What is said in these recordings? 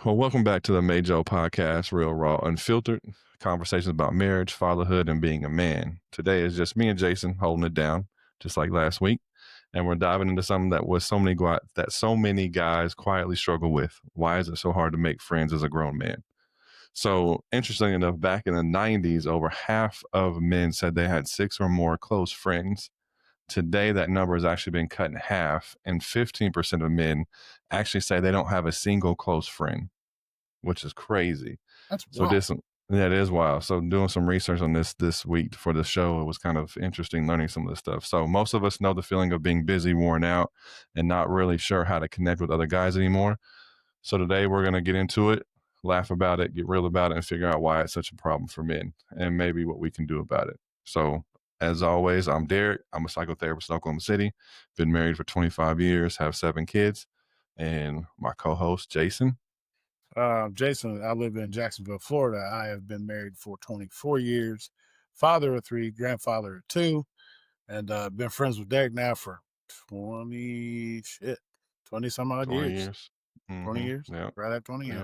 Well, welcome back to the MAJO Podcast, real, raw, unfiltered conversations about marriage, fatherhood, and being a man. Today is just me and Jason holding it down, just like last week, and we're diving into something that so many guys quietly struggle with. Why is it so hard to make friends as a grown man? So, interesting enough, back in the 90s, over half of men said they had 6 or more close friends. Today, that number has actually been cut in half, and 15% of men actually say they don't have a single close friend, which is crazy. That's So wild. yeah, it is wild. So doing some research on this week for the show, it was kind of interesting learning some of this stuff. So most of us know the feeling of being busy, worn out, and not really sure how to connect with other guys anymore. So today we're going to get into it, laugh about it, get real about it, and figure out why it's such a problem for men and maybe what we can do about it. So as always, I'm Derek. I'm a psychotherapist in Oklahoma City. Been married for 25 years, have 7 kids, and my co-host, Jason. Jason, I live in Jacksonville, Florida. I have been married for 24 years, father of 3, grandfather of 2, and been friends with Derek now for 20 some odd 20 years. years. 20 Mm-hmm. years? Yep. Right at 20 years.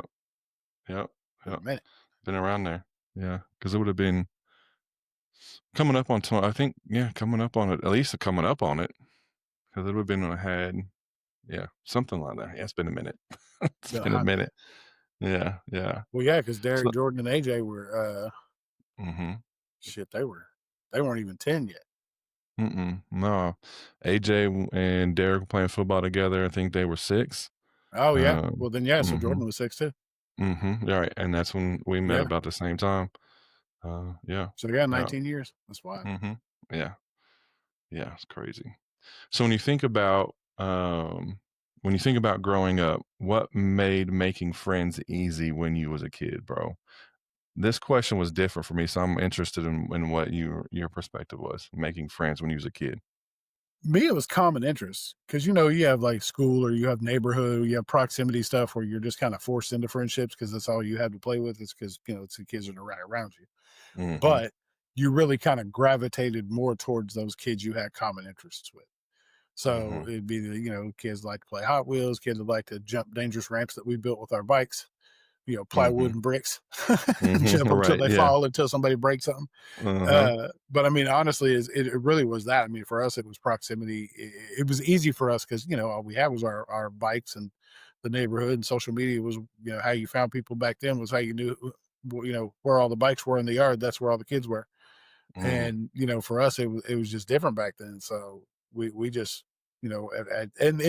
Yep. Been a minute. Been around there. Yeah. Because it would have been coming up on, coming up on it, at least coming up on it. Because it would have been when I had, something like that. Yeah, it's been a minute. It's been a minute. Yeah. Yeah. Well, yeah, because Derek, So, Jordan, and AJ were, mm-hmm. they weren't even 10 yet. No. AJ and Derek were playing football together. I think they were 6. Oh, yeah. Well, then, yeah, so Mm-hmm. Jordan was 6 too. Mm-hmm. All right. And that's when we met Yeah. about the same time. Yeah. So, yeah, 19 years. That's wild. Mm-hmm. Yeah. Yeah. It's crazy. So when you think about growing up, what made making friends easy when you was a kid, bro? This question was different for me, so I'm interested in what your perspective was making friends when you was a kid. Me, it was common interest because you have like school or you have neighborhood, or you have proximity stuff where you're just kind of forced into friendships because that's all you have to play with. Is because it's the kids that are right around you. Mm-hmm. But you really kind of gravitated more towards those kids you had common interests with. So Mm-hmm. it'd be kids like to play Hot Wheels, kids that like to jump dangerous ramps that we built with our bikes. Plywood Mm-hmm. and bricks, Mm-hmm. jump them until Right. they Yeah. fall until somebody breaks something. Uh-huh. But I mean, honestly, it really was that. I mean, for us, it was proximity. It was easy for us because all we had was our bikes and the neighborhood, and social media was how you found people back then was how you knew where all the bikes were in the yard. That's where all the kids were. Mm. And for us, it was just different back then. So we just in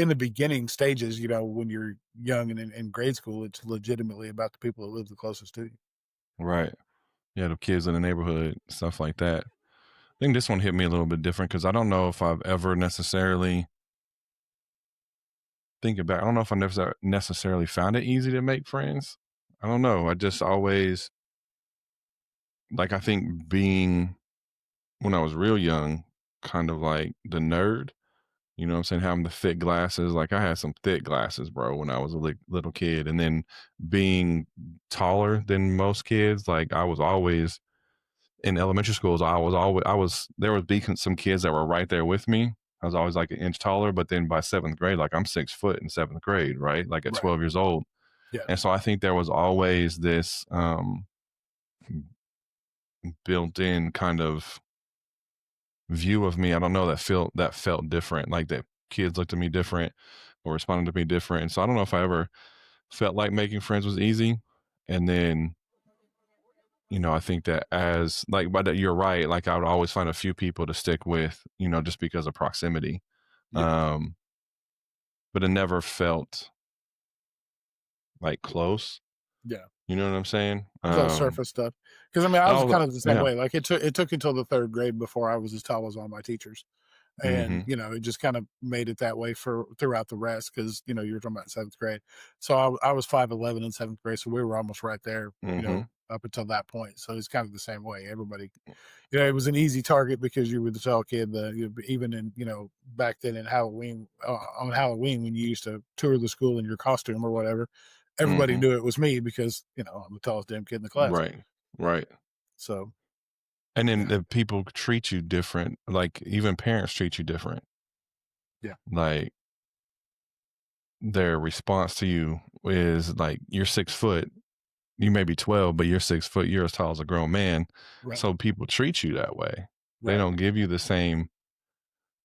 the beginning stages, when you're young and in grade school, it's legitimately about the people that live the closest to you. Right. Yeah, the kids in the neighborhood, stuff like that. I think this one hit me a little bit different because I don't know if I've ever necessarily I don't know if I never necessarily found it easy to make friends. I don't know. I just always I think being when I was real young, kind of like the nerd, you know what I'm saying? Having the thick glasses. Like I had some thick glasses, bro, when I was a little kid. And then being taller than most kids, like I was always in elementary schools, there would be some kids that were right there with me. I was always like an inch taller, but then by 7th grade, like I'm 6 foot in 7th grade, right? Like at Right. 12 years old. Yeah. And so I think there was always this built in kind of view of me. I don't know, that felt different. Like that kids looked at me different or responded to me different. And so I don't know if I ever felt like making friends was easy. And then, I think that but you're right. Like I would always find a few people to stick with, just because of proximity. Yeah. But it never felt like close. Yeah. You know what I'm saying? It's all surface stuff. Because I mean, I was kind of the same Yeah. way. Like it took until the 3rd grade before I was as tall as all my teachers. And, Mm-hmm. it just kind of made it that way throughout the rest. Cause you were talking about 7th grade. So I was 5'11" in 7th grade. So we were almost right there, Mm-hmm. up until that point. So it's kind of the same way. Everybody, it was an easy target because you were the tall kid. Even in, back then in Halloween, on Halloween, when you used to tour the school in your costume or whatever, everybody Mm-hmm. knew it was me because, I'm the tallest damn kid in the class. Right. Right. So, And then yeah. the people treat you different. Like even parents treat you different. Yeah. Like their response to you is like, you're 6 foot, you may be 12, but you're 6 foot, you're as tall as a grown man. Right. So people treat you that way. They Right. don't give you the same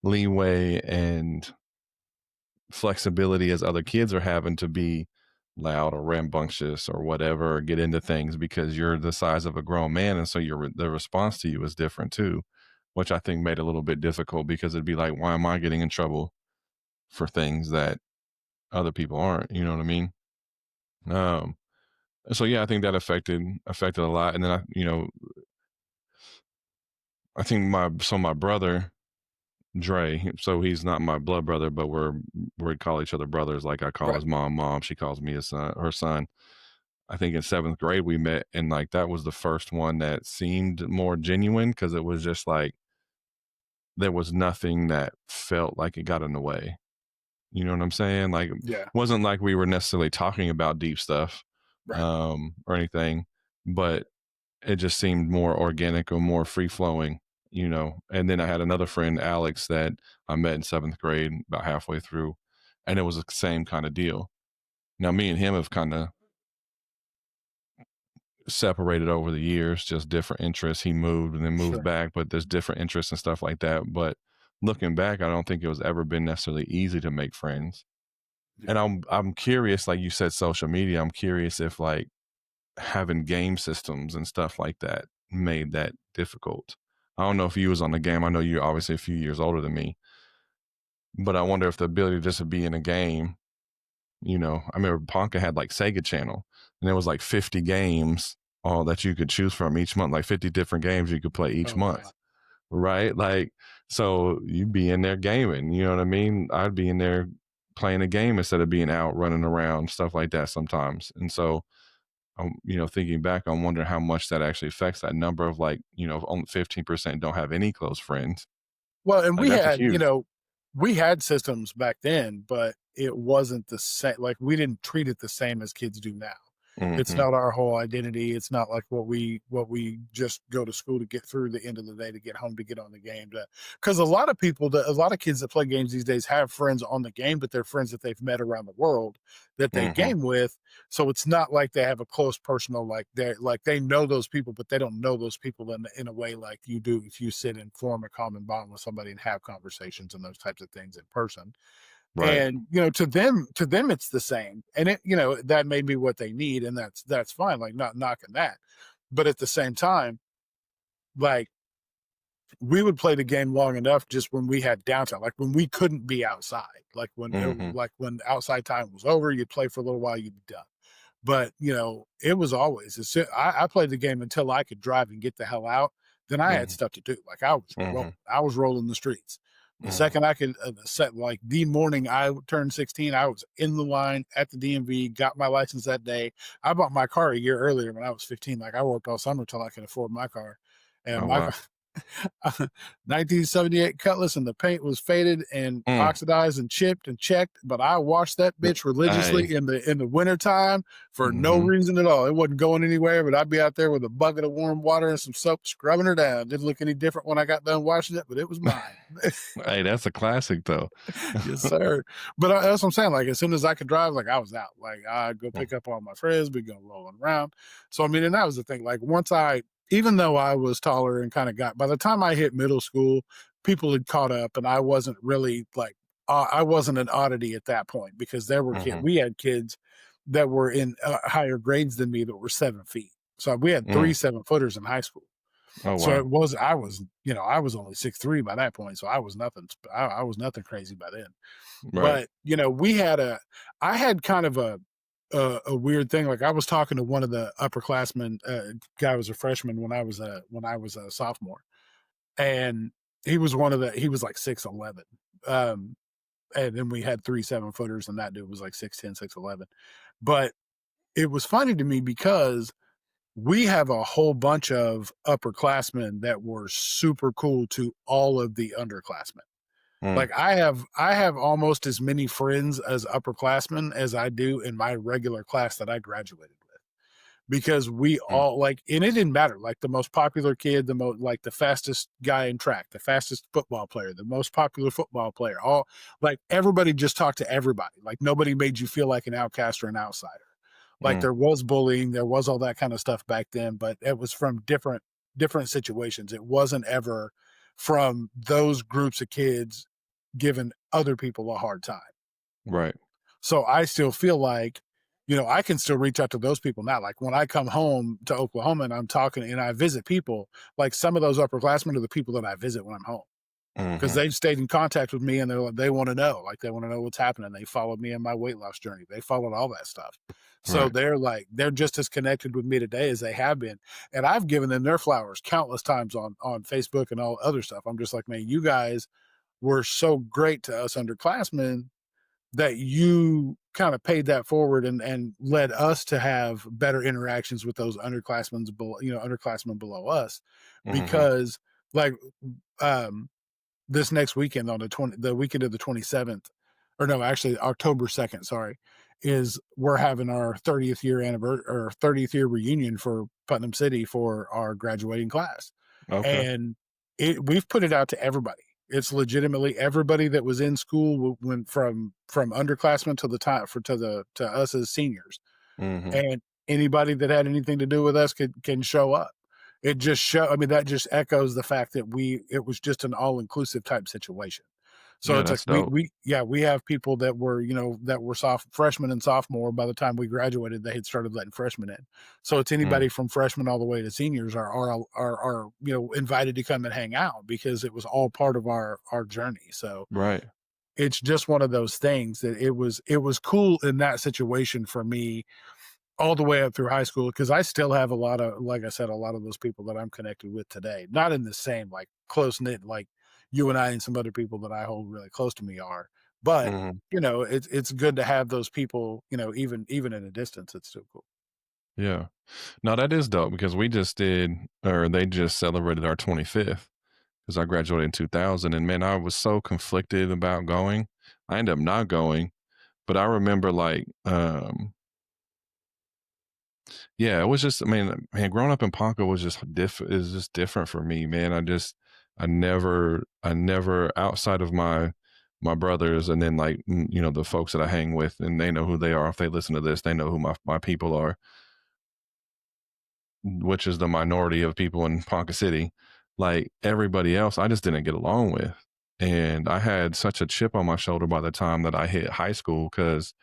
leeway and flexibility as other kids are having to be loud or rambunctious or whatever, or get into things because you're the size of a grown man. And so the response to you is different too, which I think made it a little bit difficult because it'd be like, why am I getting in trouble for things that other people aren't? You know what I mean? Um, so yeah, I think that affected a lot. And then I think my brother Dre, so he's not my blood brother, but we call each other brothers. Like I call Right. his mom, she calls me her son. I think in 7th grade we met, and like that was the first one that seemed more genuine because it was just like there was nothing that felt like it got in the way. You know what I'm saying? Like it Yeah. wasn't like we were necessarily talking about deep stuff Right. or anything, but it just seemed more organic or more free flowing, you know. And then I had another friend, Alex, that I met in 7th grade about halfway through, and it was the same kind of deal. Now, me and him have kind of separated over the years, just different interests. He moved and then moved Sure. back, but there's different interests and stuff like that. But looking back, I don't think it was ever been necessarily easy to make friends. And Yeah. I'm curious, like you said, social media. I'm curious if like having game systems and stuff like that made that difficult. I don't know if you was on the game. I know you're obviously a few years older than me, but I wonder if the ability just to be in a game, you know, I remember Ponka had like Sega Channel and there was like 50 games all that you could choose from each month, like 50 different games you could play each Oh wow. month. Right. Like, so you'd be in there gaming, you know what I mean? I'd be in there playing a game instead of being out running around, stuff like that sometimes. And so thinking back, I'm wondering how much that actually affects that number of like, only 15% don't have any close friends. Well, and Like we that's a had, huge. we had systems back then, but it wasn't the same. Like we didn't treat it the same as kids do now. It's Mm-hmm. not our whole identity. It's not like what we just go to school to get through the end of the day to get home to get on the game. Because a lot of people, a lot of kids that play games these days have friends on the game, but they're friends that they've met around the world that they Mm-hmm. game with. So it's not like they have a close personal they know those people, but they don't know those people in a way like you do if you sit and form a common bond with somebody and have conversations and those types of things in person. Right. And to them it's the same, and that may be what they need, and that's fine, like not knocking that. But at the same time, like we would play the game long enough just when we had downtime, like when we couldn't be outside, Mm-hmm. like when outside time was over, you'd play for a little while, you'd be done. But, it was always I played the game until I could drive and get the hell out. Then I had Mm-hmm. stuff to do. Like I was Mm-hmm. rolling. I was rolling the streets. The Mm-hmm. second I could set like the morning I turned 16, I was in the line at the DMV, got my license that day. I bought my car a year earlier when I was 15. Like I worked all summer till I could afford my car. And Oh my wow. 1978 Cutlass, and the paint was faded and Mm. oxidized and chipped and checked, but I washed that bitch Hey. religiously in the wintertime for no Mm-hmm. reason at all. It wasn't going anywhere, but I'd be out there with a bucket of warm water and some soap scrubbing her down. Didn't look any different when I got done washing it, but it was mine. Hey, that's a classic though. Yes, sir. But that's what I'm saying. Like as soon as I could drive, like I was out. Like I'd go pick up all my friends, we go rolling around. So I mean, and that was the thing. Like even though I was taller and kind of by the time I hit middle school, people had caught up, and I wasn't really like I wasn't an oddity at that point because there were Mm-hmm. we had kids that were in higher grades than me that were 7 feet. So we had three Mm. 7-footers in high school. Oh So wow. I was only 6'3" by that point. So I was nothing. I was nothing crazy by then. Right. But I had kind of a weird thing. Like I was talking to one of the upperclassmen, guy was a freshman when I was a sophomore, and he was like 6'11". Um, and then we had three 7-footers, and that dude was like 6'10", 6'11". But it was funny to me because we have a whole bunch of upperclassmen that were super cool to all of the underclassmen. Mm. Like I have almost as many friends as upperclassmen as I do in my regular class that I graduated with. because we Mm. all like, and it didn't matter, like the most popular kid, the most like the fastest guy in track, the fastest football player, the most popular football player, all like everybody just talked to everybody. Like nobody made you feel like an outcast or an outsider. Like Mm. there was bullying, there was all that kind of stuff back then, but it was from different situations. It wasn't ever from those groups of kids giving other people a hard time. Right. So I still feel like, I can still reach out to those people now. Like when I come home to Oklahoma and I'm talking and I visit people, like some of those upperclassmen are the people that I visit when I'm home because Mhm. they've stayed in contact with me and they want to know, like they want to know what's happening. They followed me in my weight loss journey. They followed all that stuff. So Right. they're just as connected with me today as they have been. And I've given them their flowers countless times on Facebook and all other stuff. I'm just like, man, you guys were so great to us underclassmen that you kind of paid that forward and led us to have better interactions with those underclassmen below us Mhm. because like um this next weekend on the weekend of the 27th, or no, actually October 2nd, sorry, is we're having our 30th year anniversary or 30th year reunion for Putnam City for our graduating class. Okay. And we've put it out to everybody. It's legitimately everybody that was in school went from underclassmen to the time for to us as seniors, Mhm. and anybody that had anything to do with us can show up. It just show I mean, that just echoes the fact that it was just an all-inclusive type situation. So Yeah, it's like that's dope. we have people that were, that were freshmen and sophomore. By the time we graduated, they had started letting freshmen in. So it's Mm. anybody from freshmen all the way to seniors are invited to come and hang out because it was all part of our journey. So Right. it's just one of those things that it was cool in that situation for me all the way up through high school because I still have a lot of, like I said, a lot of those people that I'm connected with today. Not in the same like close knit like you and I and some other people that I hold really close to me are, but Mhm. it's good to have those people. Even in a distance, it's still cool. Yeah. No, that is dope because we just did, or they just celebrated our 25th because I graduated in 2000. And man, I was so conflicted about going. I ended up not going, but I remember yeah, it was just, I mean, man, growing up in Ponca was just is just different for me, man. I never outside of my brothers and then the folks that I hang with and they know who they are. If they listen to this, they know who my people are, which is the minority of people in Ponca City. Like everybody else, I just didn't get along with. And I had such a chip on my shoulder by the time that I hit high school because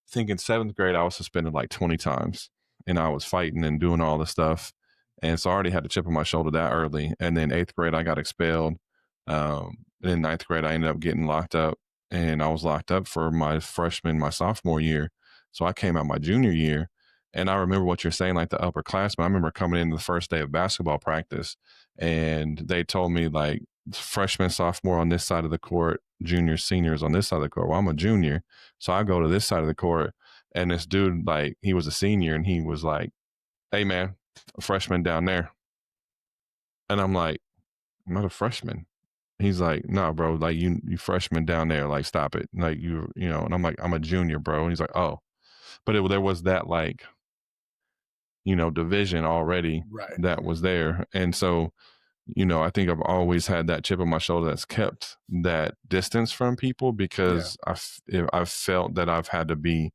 think in seventh grade, I was suspended like 20 times and I was fighting and doing all this stuff. And so I already had a chip on my shoulder that early. And then eighth grade, I got expelled. In ninth grade, I ended up getting locked up and I was locked up for my sophomore year. So I came out my junior year. And I remember what you're saying, like the upperclassmen. I remember coming in the first day of basketball practice and they told me like freshman, sophomore on this side of the court, junior, seniors on this side of the court. Well, I'm a junior. So I go to this side of the court, and this dude, like, he was a senior, and he was like, "Hey, man, a freshman down there," and I'm like, "I'm not a freshman." He's like, "No, bro, like you freshman down there, like stop it, like and I'm like, "I'm a junior, bro," and he's like, "Oh," but there was that division already Right. that was there, and so I think I've always had that chip on my shoulder that's kept that distance from people Yeah. because I've felt that I've had to be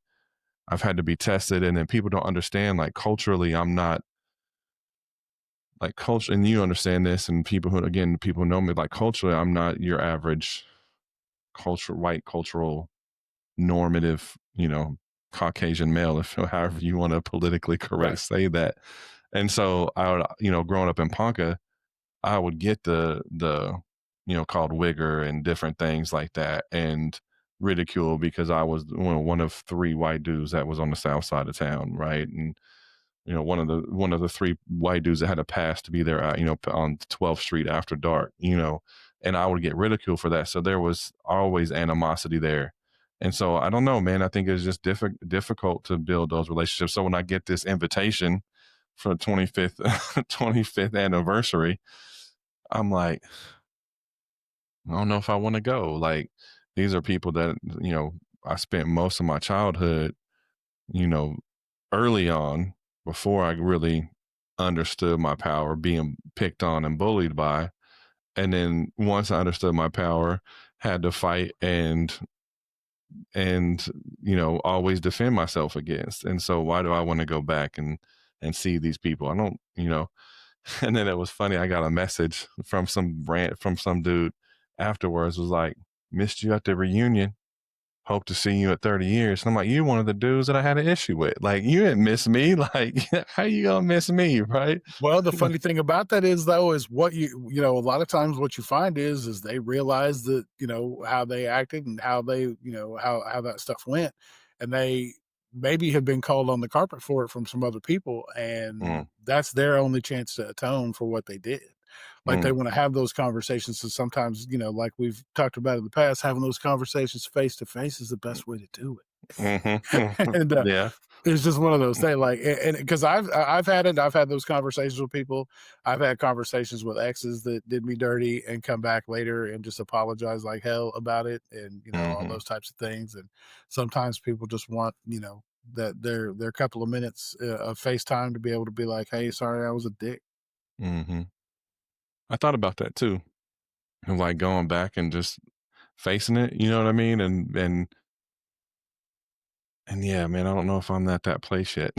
tested, and then people don't understand, like, culturally, I'm not like culture, and you understand this, and people who know me, like, culturally, I'm not your average white cultural normative, Caucasian male, if however you want to politically correct Right. say that. And so I would, growing up in Ponca, I would get the called wigger and different things like that, and ridicule because I was one of three white dudes that was on the south side of town, right? And one of the three white dudes that had a pass to be there, on 12th Street after dark, and I would get ridiculed for that. So there was always animosity there. And so I don't know, man. I think it's just difficult to build those relationships. So when I get this invitation for the 25th 25th anniversary, I'm like, I don't know if I want to go. Like, these are people that I spent most of my childhood, you know early on, before I really understood my power, being picked on and bullied by. And then once I understood my power, had to fight and always defend myself against. And so why do I want to go back and see these people? I don't, And then it was funny. I got a message from some dude afterwards. Was like, missed you at the reunion. Hope to see you at 30 years. And I'm like, you're one of the dudes that I had an issue with. Like, you didn't miss me. Like, how you gonna miss me, right? Well, the funny thing about that is, though, is what a lot of times what you find is they realize that, how they acted and how they, how that stuff went. And they maybe have been called on the carpet for it from some other people. And Mm, that's their only chance to atone for what they did. Like they mm, want to have those conversations. And sometimes, like we've talked about in the past, having those conversations face to face is the best way to do it. mm-hmm. And Yeah. it's just one of those things, like, and because I've had those conversations with people. I've had conversations with exes that did me dirty and come back later and just apologize like hell about it, and all Mm-hmm. those types of things. And sometimes people just want that their couple of minutes of FaceTime to be able to be like, hey, sorry, I was a dick. Mm-hmm. I thought about that too. And like going back and just facing it, you know what I mean? And yeah, man, I don't know if I'm at that place yet.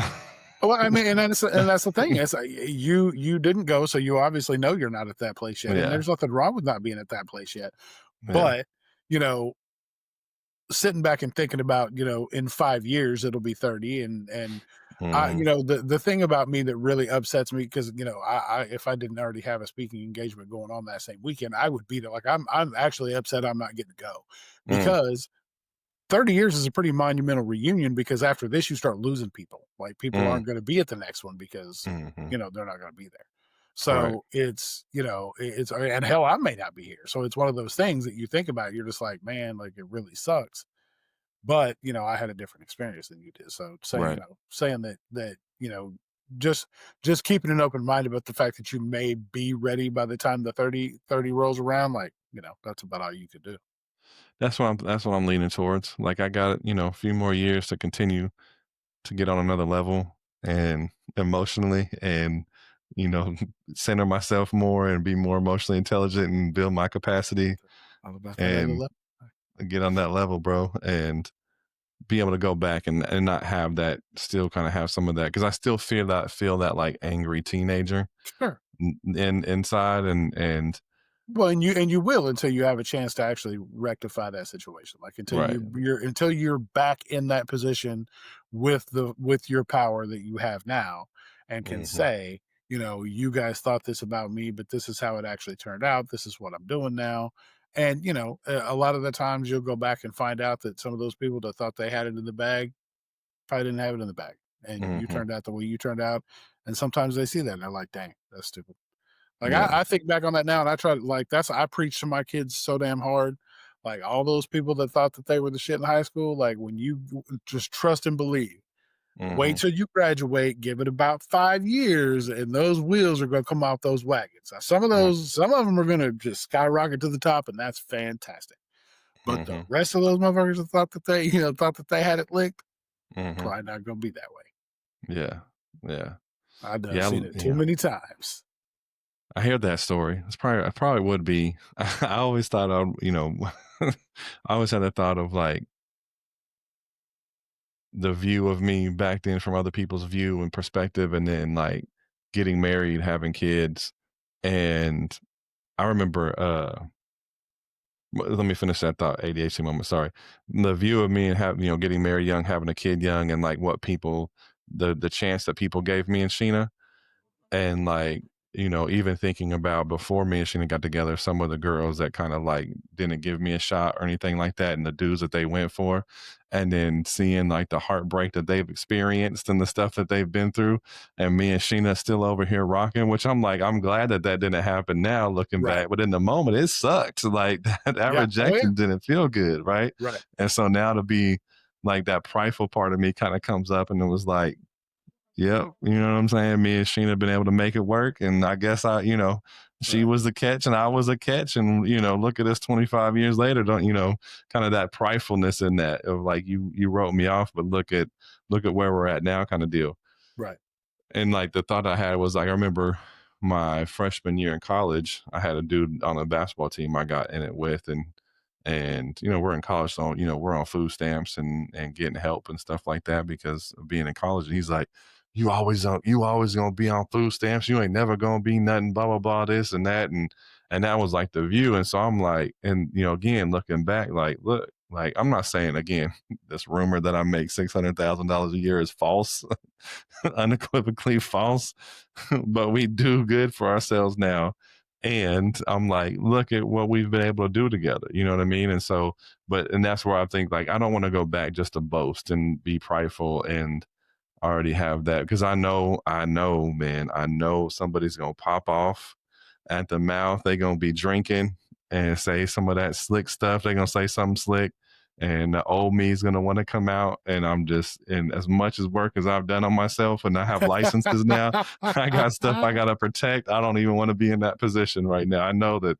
Well, I mean, and that's the thing is, you didn't go, so you obviously know you're not at that place yet, and Yeah. there's nothing wrong with not being at that place yet. Yeah. But you know, sitting back and thinking about, in 5 years it'll be 30, and Mm-hmm. the thing about me that really upsets me, because I if I didn't already have a speaking engagement going on that same weekend, I would be there. Like I'm actually upset I'm not getting to go, Mm, because 30 years is a pretty monumental reunion, because after this you start losing people. Like people mm, aren't going to be at the next one because mm-hmm. they're not going to be there. Right. So it's it's, and hell, I may not be here. So it's one of those things that you think about, you're just like, man, like it really sucks. But, I had a different experience than you did. So saying, Right. saying that, just just keeping an open mind about the fact that you may be ready by the time the 30 rolls around, like, that's about all you could do. That's what I'm leaning towards. Like I got, a few more years to continue to get on another level and emotionally and, you know, center myself more and be more emotionally intelligent and build my capacity All about that other and level. get on that level, bro. And be able to go back and not have that, still kind of have some of that. Cause I still feel that like angry teenager Sure. in inside and Well, and you will, until you have a chance to actually rectify that situation. Like until right. you're back in that position with your power that you have now, and can Hmm. say, you guys thought this about me, but this is how it actually turned out. This is what I'm doing now. And a lot of the times you'll go back and find out that some of those people that thought they had it in the bag probably didn't have it in the bag. And you Hmm. turned out the way you turned out. And sometimes they see that and they're like, dang, that's stupid. Like, Yeah. I think back on that now, and I try to, like, I preach to my kids so damn hard. Like, all those people that thought that they were the shit in high school, like, when you just trust and believe, wait Hmm. till you graduate, give it about 5 years, and those wheels are gonna come off those wagons. Now, some of them are gonna just skyrocket to the top, and that's fantastic. But the Hmm. rest of those motherfuckers that thought that they had it licked, Hmm. probably not gonna be that way. Yeah. Yeah. I done Yeah. seen it too Yeah. many times. I heard that story. I probably would be. I always thought I always had a thought of like the view of me back then from other people's view and perspective, and then like getting married, having kids. And I remember, let me finish that thought, ADHD moment. Sorry. The view of me and getting married young, having a kid young, and like what people, the chance that people gave me and Sheena. And like, even thinking about before me and Sheena got together, some of the girls that kind of like didn't give me a shot or anything like that, and the dudes that they went for, and then seeing like the heartbreak that they've experienced and the stuff that they've been through, and me and Sheena still over here rocking, which I'm like, I'm glad that didn't happen now looking Right. back, but in the moment it sucked. Like that Yeah. Oh, yeah. rejection didn't feel good, right? Right. And so now to be like that prideful part of me kind of comes up, and it was like, yep, you know what I'm saying? Me and Sheena have been able to make it work, and I guess she Right. was the catch and I was a catch. And, look at us 25 years later, don't, kind of that pridefulness in that of like, you wrote me off, but look at where we're at now kind of deal. Right. And like the thought I had was like, I remember my freshman year in college, I had a dude on a basketball team I got in it with, and we're in college, so we're on food stamps and getting help and stuff like that because of being in college. And he's like, you always gonna be on food stamps. You ain't never gonna be nothing. Blah blah blah. This and that, and that was like the view. And so I'm like, and again looking back, like look, like I'm not saying again, this rumor that I make $600,000 a year is false, unequivocally false, but we do good for ourselves now. And I'm like, look at what we've been able to do together. You know what I mean? And so, and that's where I think like, I don't want to go back just to boast and be prideful and already have that. Cause man, I know somebody's going to pop off at the mouth. They're going to be drinking and say some of that slick stuff. They're going to say something slick and the old me is going to want to come out. And and as much as work as I've done on myself and I have licenses now, I got stuff I got to protect. I don't even want to be in that position right now. I know that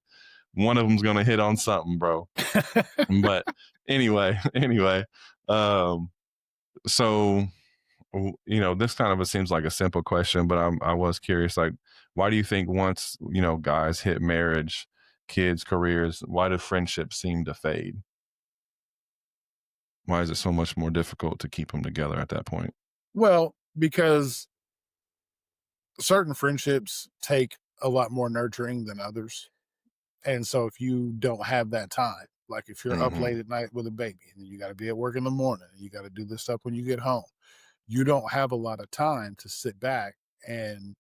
one of them's going to hit on something, bro. But anyway, so, this kind of seems like a simple question, but I was curious, like, why do you think once, guys hit marriage, kids, careers, why do friendships seem to fade? Why is it so much more difficult to keep them together at that point? Well, because certain friendships take a lot more nurturing than others. And so if you don't have that time, like if you're up Mm-hmm. late at night with a baby and you got to be at work in the morning and you got to do this stuff when you get home, you don't have a lot of time to sit back and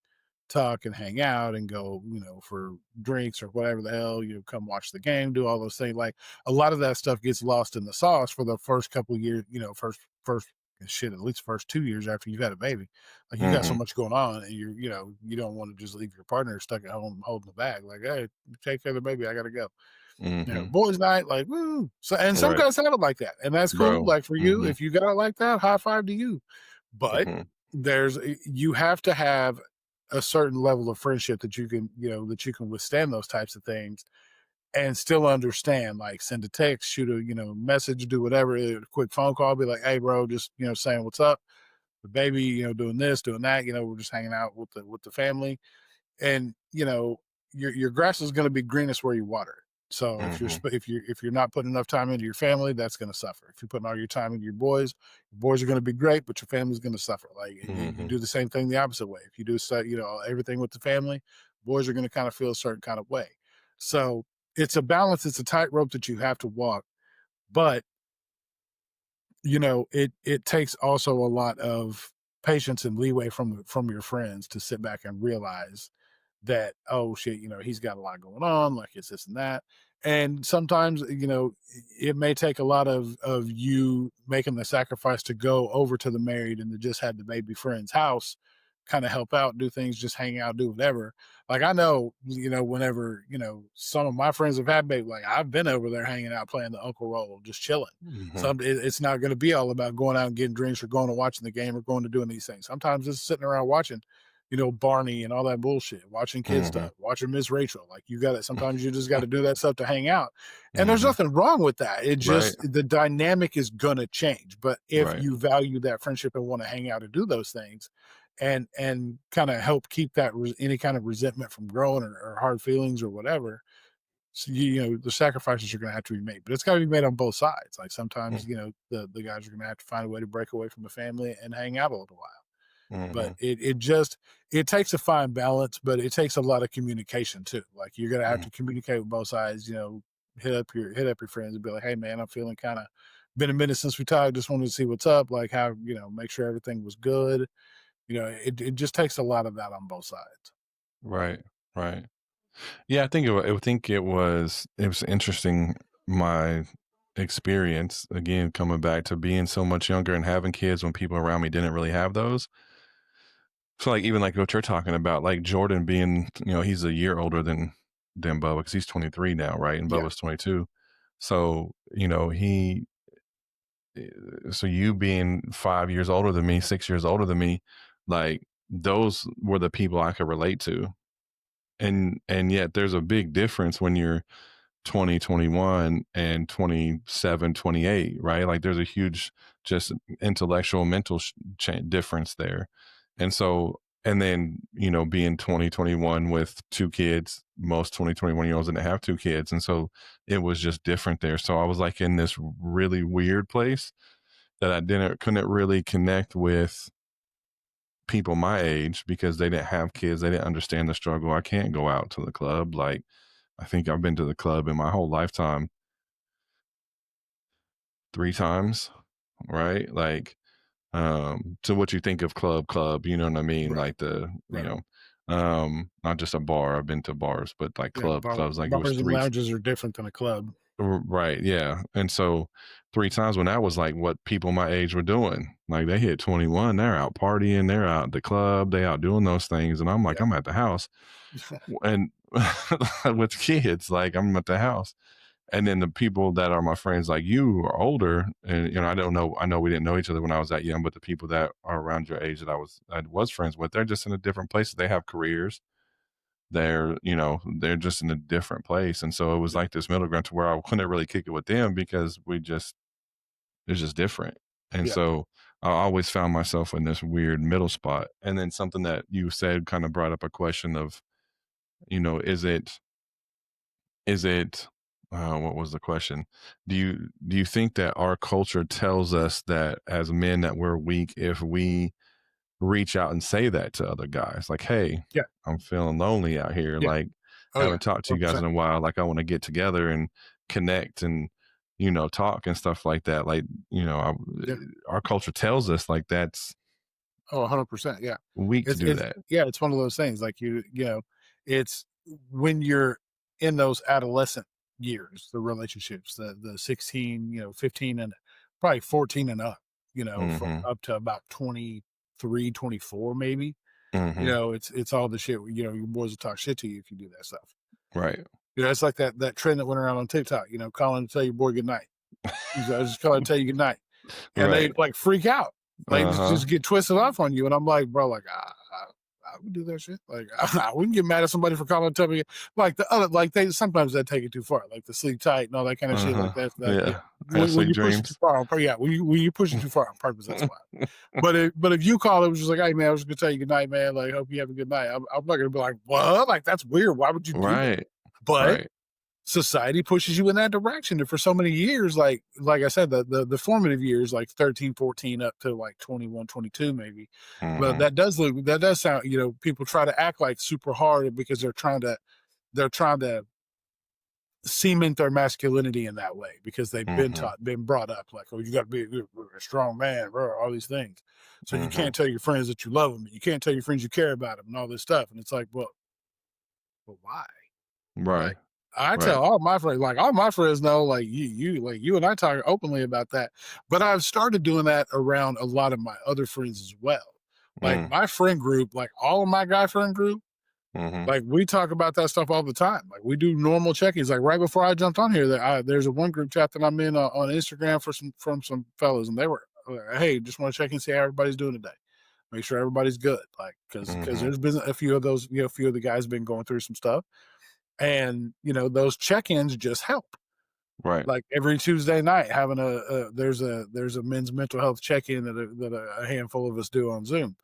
talk and hang out and go, for drinks or whatever the hell, come watch the game, do all those things. Like a lot of that stuff gets lost in the sauce for the first couple of years, first shit, at least first 2 years after you've had a baby. Like you got so Mm-hmm. much going on and you don't want to just leave your partner stuck at home holding the bag. Like, hey, take care of the baby. I gotta go. Mm-hmm. Boys' night, like, woo. So, and some Right. guys have it like that, and that's cool. Bro. Like for you, Mm-hmm. if you got it like that, high five to you. But Mm-hmm. you have to have a certain level of friendship that that you can withstand those types of things and still understand. Like, send a text, shoot a message, do whatever, a quick phone call, be like, hey, bro, just saying what's up. The baby, doing this, doing that. We're just hanging out with the family and your grass is going to be greenest where you water it. So Mm-hmm. if you're not putting enough time into your family, that's going to suffer. If you're putting all your time into your boys are going to be great, but your family's going to suffer. Like you Mm-hmm. do the same thing the opposite way. If you do everything with the family, boys are going to kind of feel a certain kind of way. So it's a balance. It's a tightrope that you have to walk, but it takes also a lot of patience and leeway from your friends to sit back and realize that, oh shit, he's got a lot going on, like it's this and that. And sometimes, it may take a lot of you making the sacrifice to go over to the married and to just have the baby friend's house, kind of help out, do things, just hang out, do whatever. Like I know, whenever, some of my friends have had baby, like I've been over there hanging out, playing the uncle role, just chilling. Mm-hmm. It's not going to be all about going out and getting drinks or going to watching the game or going to doing these things. Sometimes it's sitting around watching Barney and all that bullshit, watching kid Mm-hmm. stuff, watching Miss Rachel. Like you got it. Sometimes you just got to do that stuff to hang out. And there's Mm-hmm. nothing wrong with that. It Right. just, the dynamic is going to change. But if Right. you value that friendship and want to hang out and do those things and kind of help keep that any kind of resentment from growing or hard feelings or whatever, so the sacrifices are going to have to be made, but it's got to be made on both sides. Like sometimes, the guys are going to have to find a way to break away from the family and hang out a little while. Mm-hmm. But it takes a fine balance, but it takes a lot of communication too. Like you're gonna have to communicate with both sides, hit up your friends and be like, hey man, I'm feeling kind of been a minute since we talked, just wanted to see what's up, like how, make sure everything was good. It just takes a lot of that on both sides. Right. Right. Yeah, I think it was interesting, my experience again coming back to being so much younger and having kids when people around me didn't really have those. So like even like what you're talking about, like Jordan being, he's a year older than Bubba because he's 23 now, right? And Yeah. Bubba's 22. So, so you being 5 years older than me, 6 years older than me, like those were the people I could relate to. and yet there's a big difference when you're 20, 21, and 27, 28, right? Like there's a huge just intellectual, mental difference there. And so, and then, being 20, 21 with two kids, most 20, 21-year-olds didn't have two kids. And so it was just different there. So I was like in this really weird place that couldn't really connect with people my age because they didn't have kids. They didn't understand the struggle. I can't go out to the club. Like, I think I've been to the club in my whole lifetime 3 times, right? Like, to what you think of club, you know what I mean? Right. Like Right. not just a bar. I've been to bars, but like Yeah. clubs, like it was Bars and 3. lounges are different than a club. Right, yeah. And so 3 times when that was like what people my age were doing. Like they hit 21, they're out partying, they're out at the club, they out doing those things. And I'm like, Yeah. I'm at the house and with kids, like I'm at the house. And then the people that are my friends like you are older, and I know we didn't know each other when I was that young, but the people that are around your age that I was friends with, they're just in a different places. They have careers. They're just in a different place. And so it was Yeah. like this middle ground to where I couldn't really kick it with them because it's just different. And Yeah. so I always found myself in this weird middle spot. And then something that you said kind of brought up a question of, is it what was the question? Do you think that our culture tells us that as men that we're weak if we reach out and say that to other guys? Like, hey, Yeah. I'm feeling lonely out here. Yeah. Like, Oh yeah. haven't talked to you guys 100%. in a while. Like, I want to get together and connect and, talk and stuff like that. Like, Yeah. our culture tells us like that's Oh, 100%. Yeah. weak to do It's that. yeah, it's one of those things like it's when you're in those adolescent years, the relationships, the 16, 15 and probably 14 and up, from Mm-hmm. up to about 23, 24 maybe. Mm-hmm. It's all the shit, your boys will talk shit to you if you do that stuff. Right. It's like that trend that went around on TikTok, calling to tell your boy good night. I just calling to tell you good night. And they Right. like freak out. Like Uh-huh. just get twisted off on you. And I'm like, bro, like I would do that shit. Like I wouldn't get mad at somebody for calling and telling me like the other like they sometimes they take it too far, like the sleep tight and all that kind of shit. Uh-huh. Like that's that Yeah. Have when sweet you push it too dreams. far yeah, when you push it too far on purpose, that's why. But if you call it was just like, hey man, I was gonna tell you good night, man. Like hope you have a good night. I'm not gonna be like, what? Like that's weird. Why would you do that? Right. But Right. society pushes you in that direction. And for so many years, like I said, the formative years, like 13, 14 up to like 21, 22 maybe. But Mhm. that does sound, people try to act like super hard because they're trying to cement their masculinity in that way because they've Mhm. been brought up like, oh, you got to be a strong man, bro, all these things. So you Mhm. can't tell your friends that you love them. You can't tell your friends you care about them and all this stuff. And it's like, well, why? Right. Like, I Right. tell all my friends, like all my friends know, like you and I talk openly about that. But I've started doing that around a lot of my other friends as well. Like Mm. my friend group, like all of my guy friend group, Mhm. like we talk about that stuff all the time. Like we do normal check-ins. Like right before I jumped on here, there's a one group chat that I'm in on Instagram from some fellas, and they were, hey, just want to check and see how everybody's doing today. Make sure everybody's good. Like because Mhm. there's been a few of those, a few of the guys been going through some stuff and, those check-ins just help. Right. Like every Tuesday night, having there's a men's mental health check-in that a handful of us do on Zoom,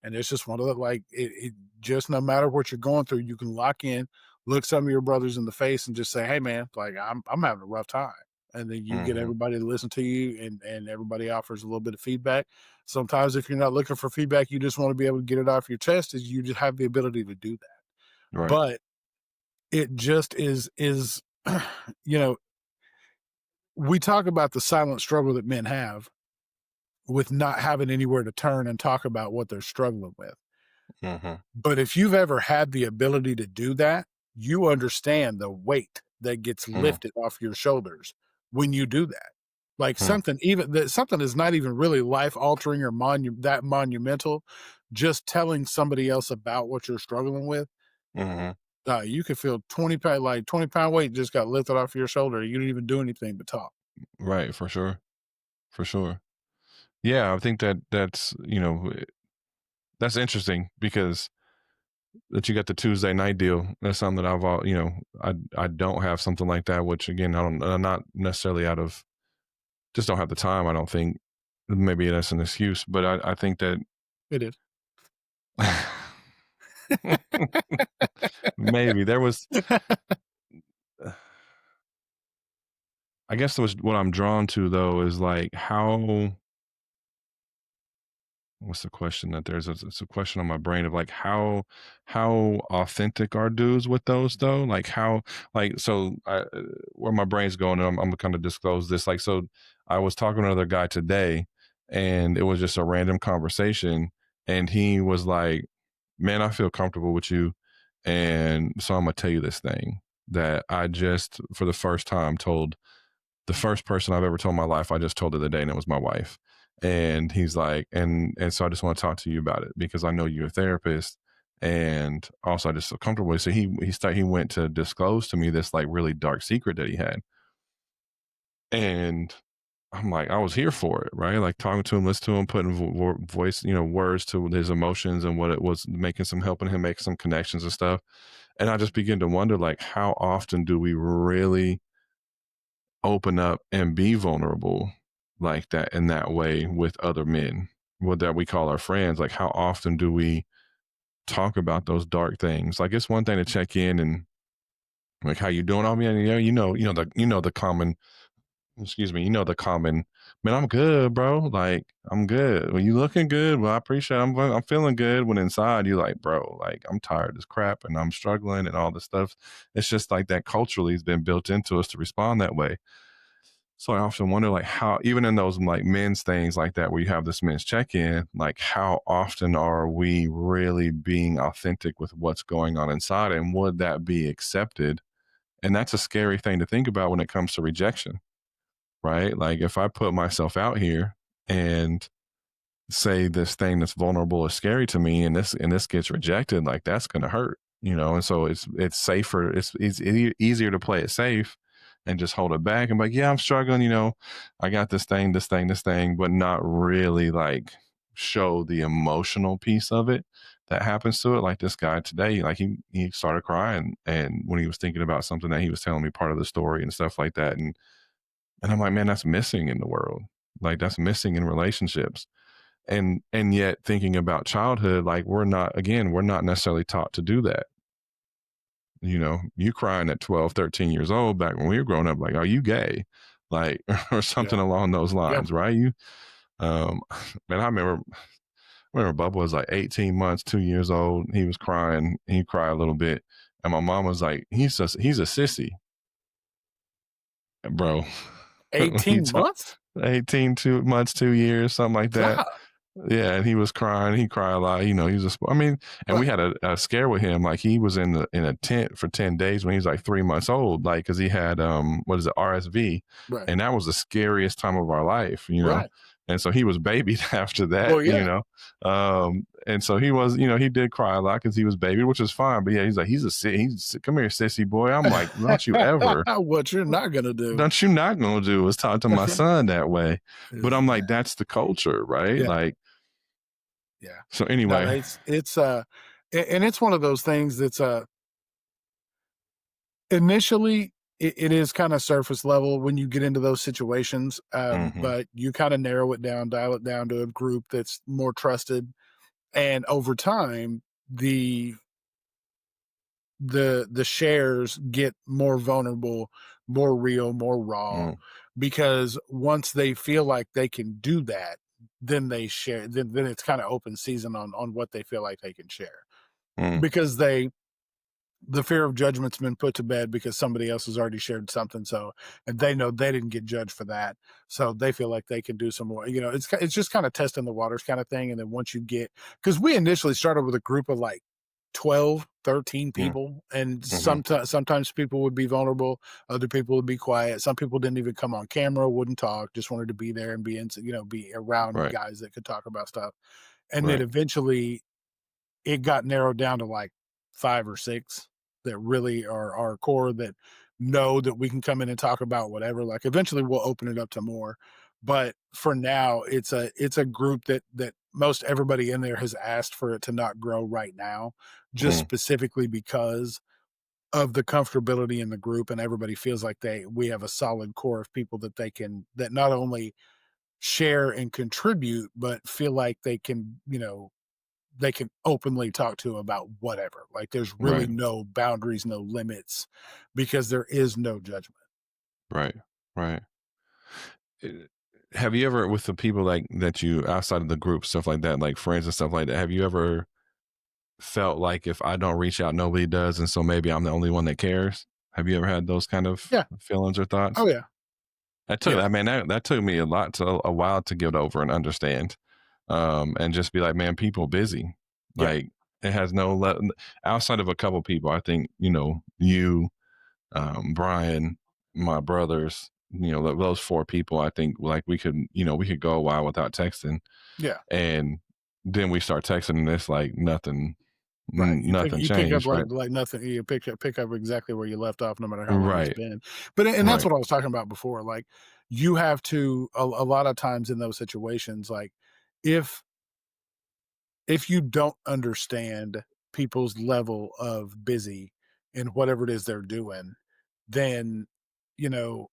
and it's just one of the like it just no matter what you're going through, you can lock in, look some of your brothers in the face, and just say, "Hey, man, like I'm having a rough time," and then you get Mhm. everybody to listen to you, and everybody offers a little bit of feedback. Sometimes, if you're not looking for feedback, you just want to be able to get it off your chest. Is you just have the ability to do that, Right. but it just is you know we talk about the silent struggle that men have with not having anywhere to turn and talk about what they're struggling with. Mhm. But if you've ever had the ability to do that, you understand the weight that gets Mm. lifted off your shoulders when you do that. Like Mm. something is not even really life altering or that monumental. Just telling somebody else about what you're struggling with, Mhm. you could feel 20 pound, like 20-pound weight just got lifted off your shoulder. You didn't even do anything but talk. Right, for sure. For sure. Yeah, I think that's interesting because that you got the Tuesday night deal. That's something that I don't have something like that, which again, I'm not necessarily just don't have the time. I don't think maybe that's an excuse, but I think that It is. maybe there was, I guess there was what I'm drawn to though is like what's the question that it's a question on my brain of like how authentic are dudes with those though, like how, like, so where my brain's going, I'm gonna kind of disclose this, like, so I was talking to another guy today and it was just a random conversation and he was like, man, I feel comfortable with you, and so I'm gonna tell you this thing that I just for the first time told the first person I've ever told in my life. I just told the other day, and it was my wife. And he's like, and so I just want to talk to you about it because I know you're a therapist, and also I just feel comfortable. So he went to disclose to me this like really dark secret that he had, and I'm like, I was here for it, right? Like talking to him, listening to him, putting voice, words to his emotions and what it was, helping him make some connections and stuff. And I just begin to wonder, like, how often do we really open up and be vulnerable like that in that way with other men, what that we call our friends? Like, how often do we talk about those dark things? Like, it's one thing to check in and like, how you doing? Oh man, the common, excuse me, the common, man, I'm good, bro. Like, I'm good. Well, you looking good. Well, I appreciate it. I'm feeling good. When inside you're like, bro, like I'm tired of this crap and I'm struggling and all this stuff. It's just like that culturally has been built into us to respond that way. So I often wonder, like, how, even in those like men's things like that, where you have this men's check in, like, how often are we really being authentic with what's going on inside? And would that be accepted? And that's a scary thing to think about when it comes to rejection, right? Like, if I put myself out here and say this thing that's vulnerable is scary to me and this gets rejected, like that's going to hurt, and so it's safer, it's easier to play it safe and just hold it back and be like, yeah, I'm struggling, I got this thing, but not really like show the emotional piece of it that happens to it. Like this guy today, like he started crying and when he was thinking about something that he was telling me part of the story and stuff like that, and I'm like, man, that's missing in the world, like that's missing in relationships. And yet thinking about childhood, like we're not necessarily taught to do that. You crying at 12, 13 years old back when we were growing up, like, are you gay? Like, or Yeah. something along those Yeah. lines, right? Um, man, I remember Bubba was like 18 months, 2 years old. He was crying. He cried a little bit. And my mom was like, he's a sissy, bro. 18 months? 18, 2 months, 2 years, something like that. God. Yeah, and he was crying. He cried a lot. He was and we Right. had a scare with him. Like he was in a tent for 10 days when he was like 3 months old, like because he had what is it, RSV, Right. and that was the scariest time of our life. Right. And so he was babied after that, Well, yeah. and so he was, he did cry a lot because he was baby, which is fine. But yeah, he's like, come here, sissy boy. I'm like, don't you ever. What you're not gonna do. Don't you not gonna do is talk to my son that way. But I'm Yeah. like, that's the culture, right? Yeah. Like, Yeah. so No, anyway. and it's one of those things that's initially it is kind of surface level when you get into those situations, Mhm, but you kind of narrow it down, dial it down to a group that's more trusted, and over time the shares get more vulnerable, more real, more raw, mm, because once they feel like they can do that, then they share. Then it's kind of open season on what they feel like they can share, mm, because the fear of judgment's been put to bed because somebody else has already shared something. So, and they know they didn't get judged for that. So they feel like they can do some more, it's just kind of testing the waters kind of thing. And then once you get, cause we initially started with a group of like 12, 13 mm, people. And mhm, sometimes people would be vulnerable. Other people would be quiet. Some people didn't even come on camera, wouldn't talk, just wanted to be there and be around right, guys that could talk about stuff. And then right, eventually it got narrowed down to like 5 or 6 that really are our core, that know that we can come in and talk about whatever. Like eventually we'll open it up to more. But for now, it's a group that most everybody in there has asked for it to not grow right now, just Mm, specifically because of the comfortability in the group, and everybody feels like we have a solid core of people that not only share and contribute, but feel like they can openly talk to about whatever. Like there's really right, no boundaries, no limits, because there is no judgment. right, right. Uh, Have you ever, with the people like that you outside of the group, stuff like that, like friends and stuff like that, have you ever felt like if I don't reach out, nobody does, and so maybe I'm the only one that cares? Have you ever had those kind of Yeah. feelings or thoughts? Oh yeah. I Yeah. mean, that took me a while to get over and understand, and just be like, man, people busy. Yeah. Like it has outside of a couple people. I think you, Brian, my brothers. Those four people. I think like we could go a while without texting, Yeah. and then we start texting, and it's like nothing, Right. nothing You pick up changed. Right, like nothing. You pick up exactly where you left off, no matter how long it's right, been. But and that's right. what I was talking about before. Like you have to a lot of times in those situations, like if you don't understand people's level of busy in whatever it is they're doing, then you know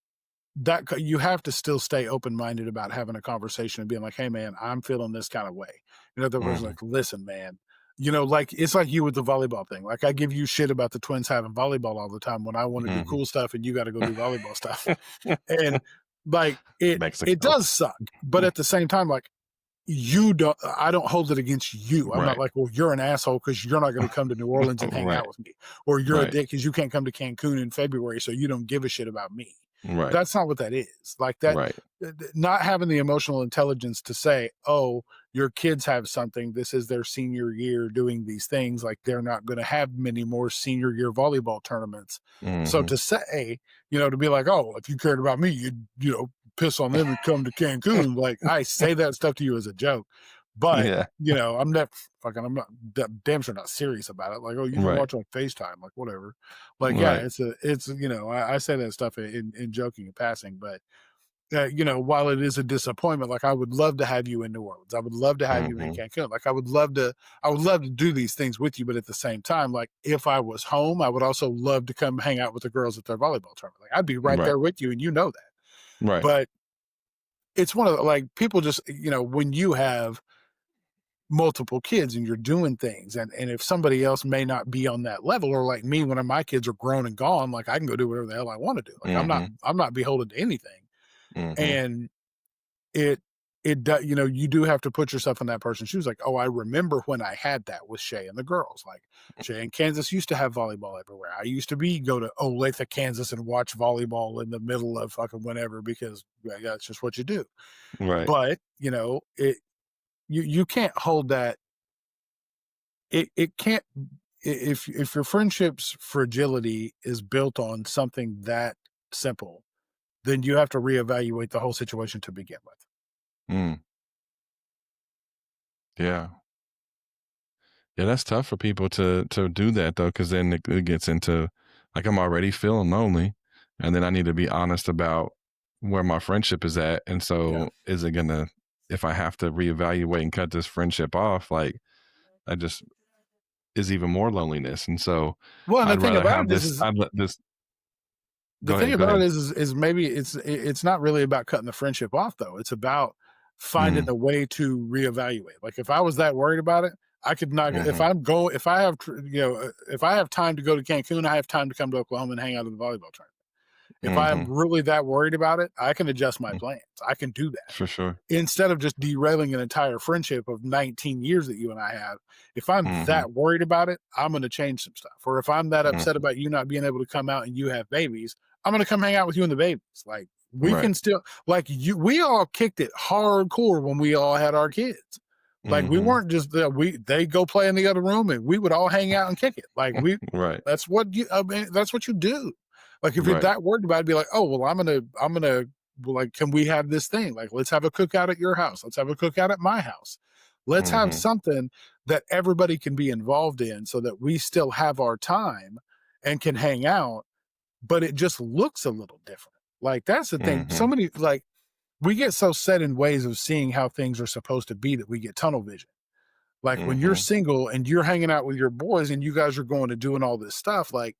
you have to still stay open-minded about having a conversation and being like, hey man, I'm feeling this kind of way. In other words, Hmm. like, listen, man, like it's like you with the volleyball thing. Like I give you shit about the Twins having volleyball all the time when I want to do Hmm. cool stuff and you got to go do volleyball stuff. And like it Mexico. does suck. But at the same time, like I don't hold it against you. I'm not Right, like, well, you're an asshole because you're not going to come to New Orleans and hang right, out with me, or you're a right, dick because you can't come to Cancun in February, so you don't give a shit about me. right, That's not what that is. Like that, right. not having the emotional intelligence to say, oh, your kids have something. This is their senior year doing these things. Like they're not going to have many more senior year volleyball tournaments. So Hmm. to say, to be like, oh, if you cared about me, you'd piss on them and come to Cancun. Like I say that stuff to you as a joke, but Yeah. I'm not damn sure not serious about it. Like, oh, you can Right. watch on FaceTime, like whatever. Like, yeah, Right. I say that stuff in joking and passing, but while it is a disappointment, like I would love to have you in New Orleans. I would love to have you in Hmm. Cancun. Like I would love to do these things with you. But at the same time, like if I was home, I would also love to come hang out with the girls at their volleyball tournament. Like I'd be right Right. there with you and you know that. Right. But it's one of the, like people just, when you have multiple kids and you're doing things and if somebody else may not be on that level or like me when my kids are grown and gone, like I can go do whatever the hell I want to do. Like Hmm. I'm not beholden to anything. Hmm. And it it does, you do have to put yourself in that person's shoes. Like, oh, I remember when I had that with Shay and the girls. Like Shay and Kansas used to have volleyball everywhere. I used to go to Olathe, Kansas and watch volleyball in the middle of fucking whenever because that's just what you do. Right. But, you can't hold that. It can't if your friendship's fragility is built on something that simple, then you have to reevaluate the whole situation to begin with. Mm. Yeah. Yeah, that's tough for people to do that though, because then it gets into like I'm already feeling lonely, and then I need to be honest about where my friendship is at, and Yeah. so is it gonna if I have to reevaluate and cut this friendship off, like I just is even more loneliness, and so Well, and the I'd thing rather about have it is, this. is I'd let this the go thing ahead. Go about ahead. it is maybe it's not really about cutting the friendship off though. It's about finding Mm, a way to reevaluate. Like if I was that worried about it, I could not. hmm. If I have if I have time to go to Cancun, I have time to come to Oklahoma and hang out at the volleyball tournament. If I'm Hmm. really that worried about it, I can adjust my plans. I can do that For sure. instead of just derailing an entire friendship of 19 years that you and I have. If I'm Hmm. that worried about it, I'm going to change some stuff. Or if I'm that upset Hmm. about you not being able to come out and you have babies, I'm going to come hang out with you and the babies. Like we Right. can still we all kicked it hardcore when we all had our kids. Like we Hmm. weren't just they go play in the other room and we would all hang out and kick it. Like Right. that's what you do. Like if you're Right. that worried about it, be like, oh well, I'm gonna well, like, can we have this thing? Like, let's have a cookout at your house. Let's have a cookout at my house. Let's have Hmm. something that everybody can be involved in so that we still have our time and can hang out, but it just looks a little different. Like, that's the thing. So Hmm. many, like, we get so set in ways of seeing how things are supposed to be that we get tunnel vision. Like when you're Mhm. single and you're hanging out with your boys and you guys are going to doing all this stuff, like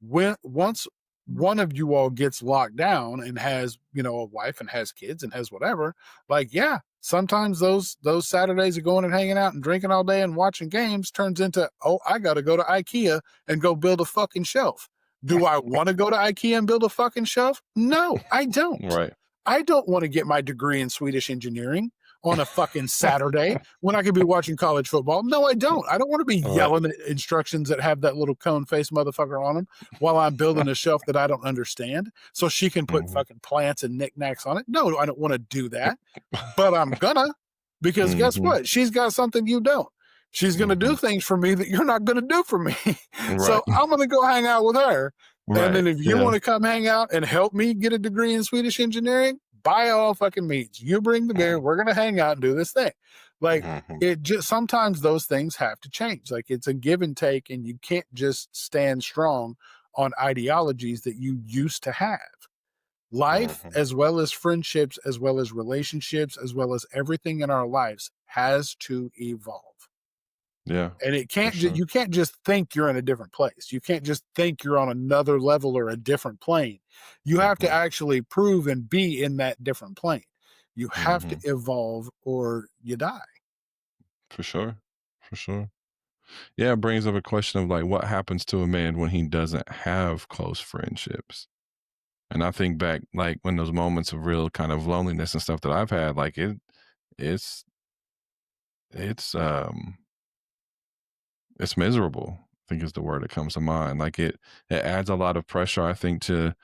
once one of you all gets locked down and has, a wife and has kids and has whatever, like, yeah, sometimes those Saturdays of going and hanging out and drinking all day and watching games turns into, oh, I got to go to IKEA and go build a fucking shelf. Do I want to go to IKEA and build a fucking shelf? No, I don't. Right. I don't want to get my degree in Swedish engineering on a fucking Saturday when I could be watching college football. No, I don't. I don't want to be Right. yelling at instructions that have that little cone face motherfucker on them while I'm building a shelf that I don't understand so she can put Mhm. fucking plants and knickknacks on it. No, I don't want to do that, but I'm gonna, because guess Mhm. what? She's got something you don't. She's going to do Mhm. things for me that you're not going to do for me. Right. So I'm going to go hang out with her. And Right. then if you Yeah. want to come hang out and help me get a degree in Swedish engineering, by all fucking means, you bring the beer. We're going to hang out and do this thing. Like Mhm. it just, sometimes those things have to change. Like it's a give and take, and you can't just stand strong on ideologies that you used to have. Life, Mhm. as well as friendships, as well as relationships, as well as everything in our lives has to evolve. Yeah. And it For can't sure. you can't just think you're in a different place. You can't just think you're on another level or a different plane. You have to Mhm. actually prove and be in that different plane. You have to Mhm. evolve or you die. For sure. For sure. Yeah, it brings up a question of like what happens to a man when he doesn't have close friendships. And I think back like when those moments of real kind of loneliness and stuff that I've had, like it's it's it's miserable, I think is the word that comes to mind. Like it adds a lot of pressure, I think, to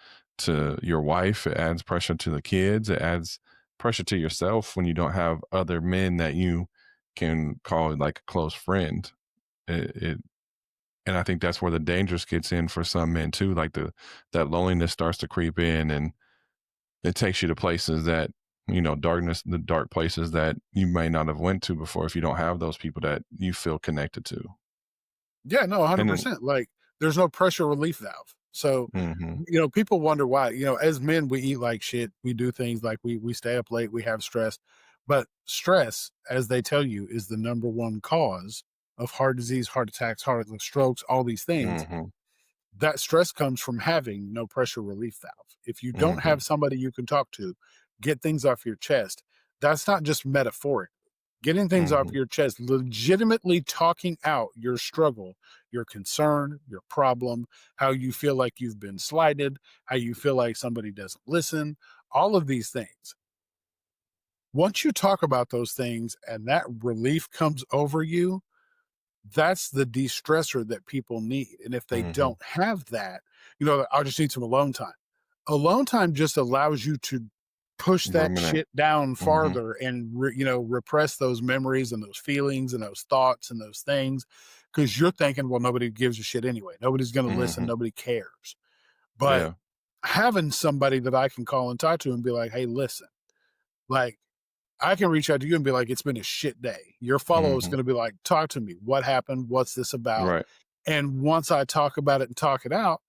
your wife. It adds pressure to the kids. It adds pressure to yourself when you don't have other men that you can call like a close friend. It and I think that's where the dangerous gets in for some men too. Like that loneliness starts to creep in, and it takes you to places that darkness, the dark places that you may not have went to before if you don't have those people that you feel connected to. Yeah, no, And then, 100%. Like there's no pressure relief valve. So, hmm people wonder why, as men we eat like shit. We do things like we stay up late, we have stress. But stress, as they tell you, is the number one cause of heart disease, heart attacks, heart strokes, all these things. hmm That stress comes from having no pressure relief valve. If you don't hmm have somebody you can talk to, get things off your chest, that's not just metaphoric. Getting things off hmm your chest, legitimately talking out your struggle, your concern, your problem, how you feel like you've been slighted, how you feel like somebody doesn't listen, all of these things. Once you talk about those things and that relief comes over you, that's the de-stressor that people need. And if they hmm don't have that, I just need some alone time. Alone time just allows you to push that ruminate. shit down hmm farther and repress those memories and those feelings and those thoughts and those things, because you're thinking, well, nobody gives a shit anyway. Nobody's going to listen. hmm Nobody cares. But Yeah. having somebody that I can call and talk to and be like, hey, listen, like I can reach out to you and be like, it's been a shit day. Your follow is hmm going to be like, talk to me. What happened? What's this about? Right. And once I talk about it and talk it out,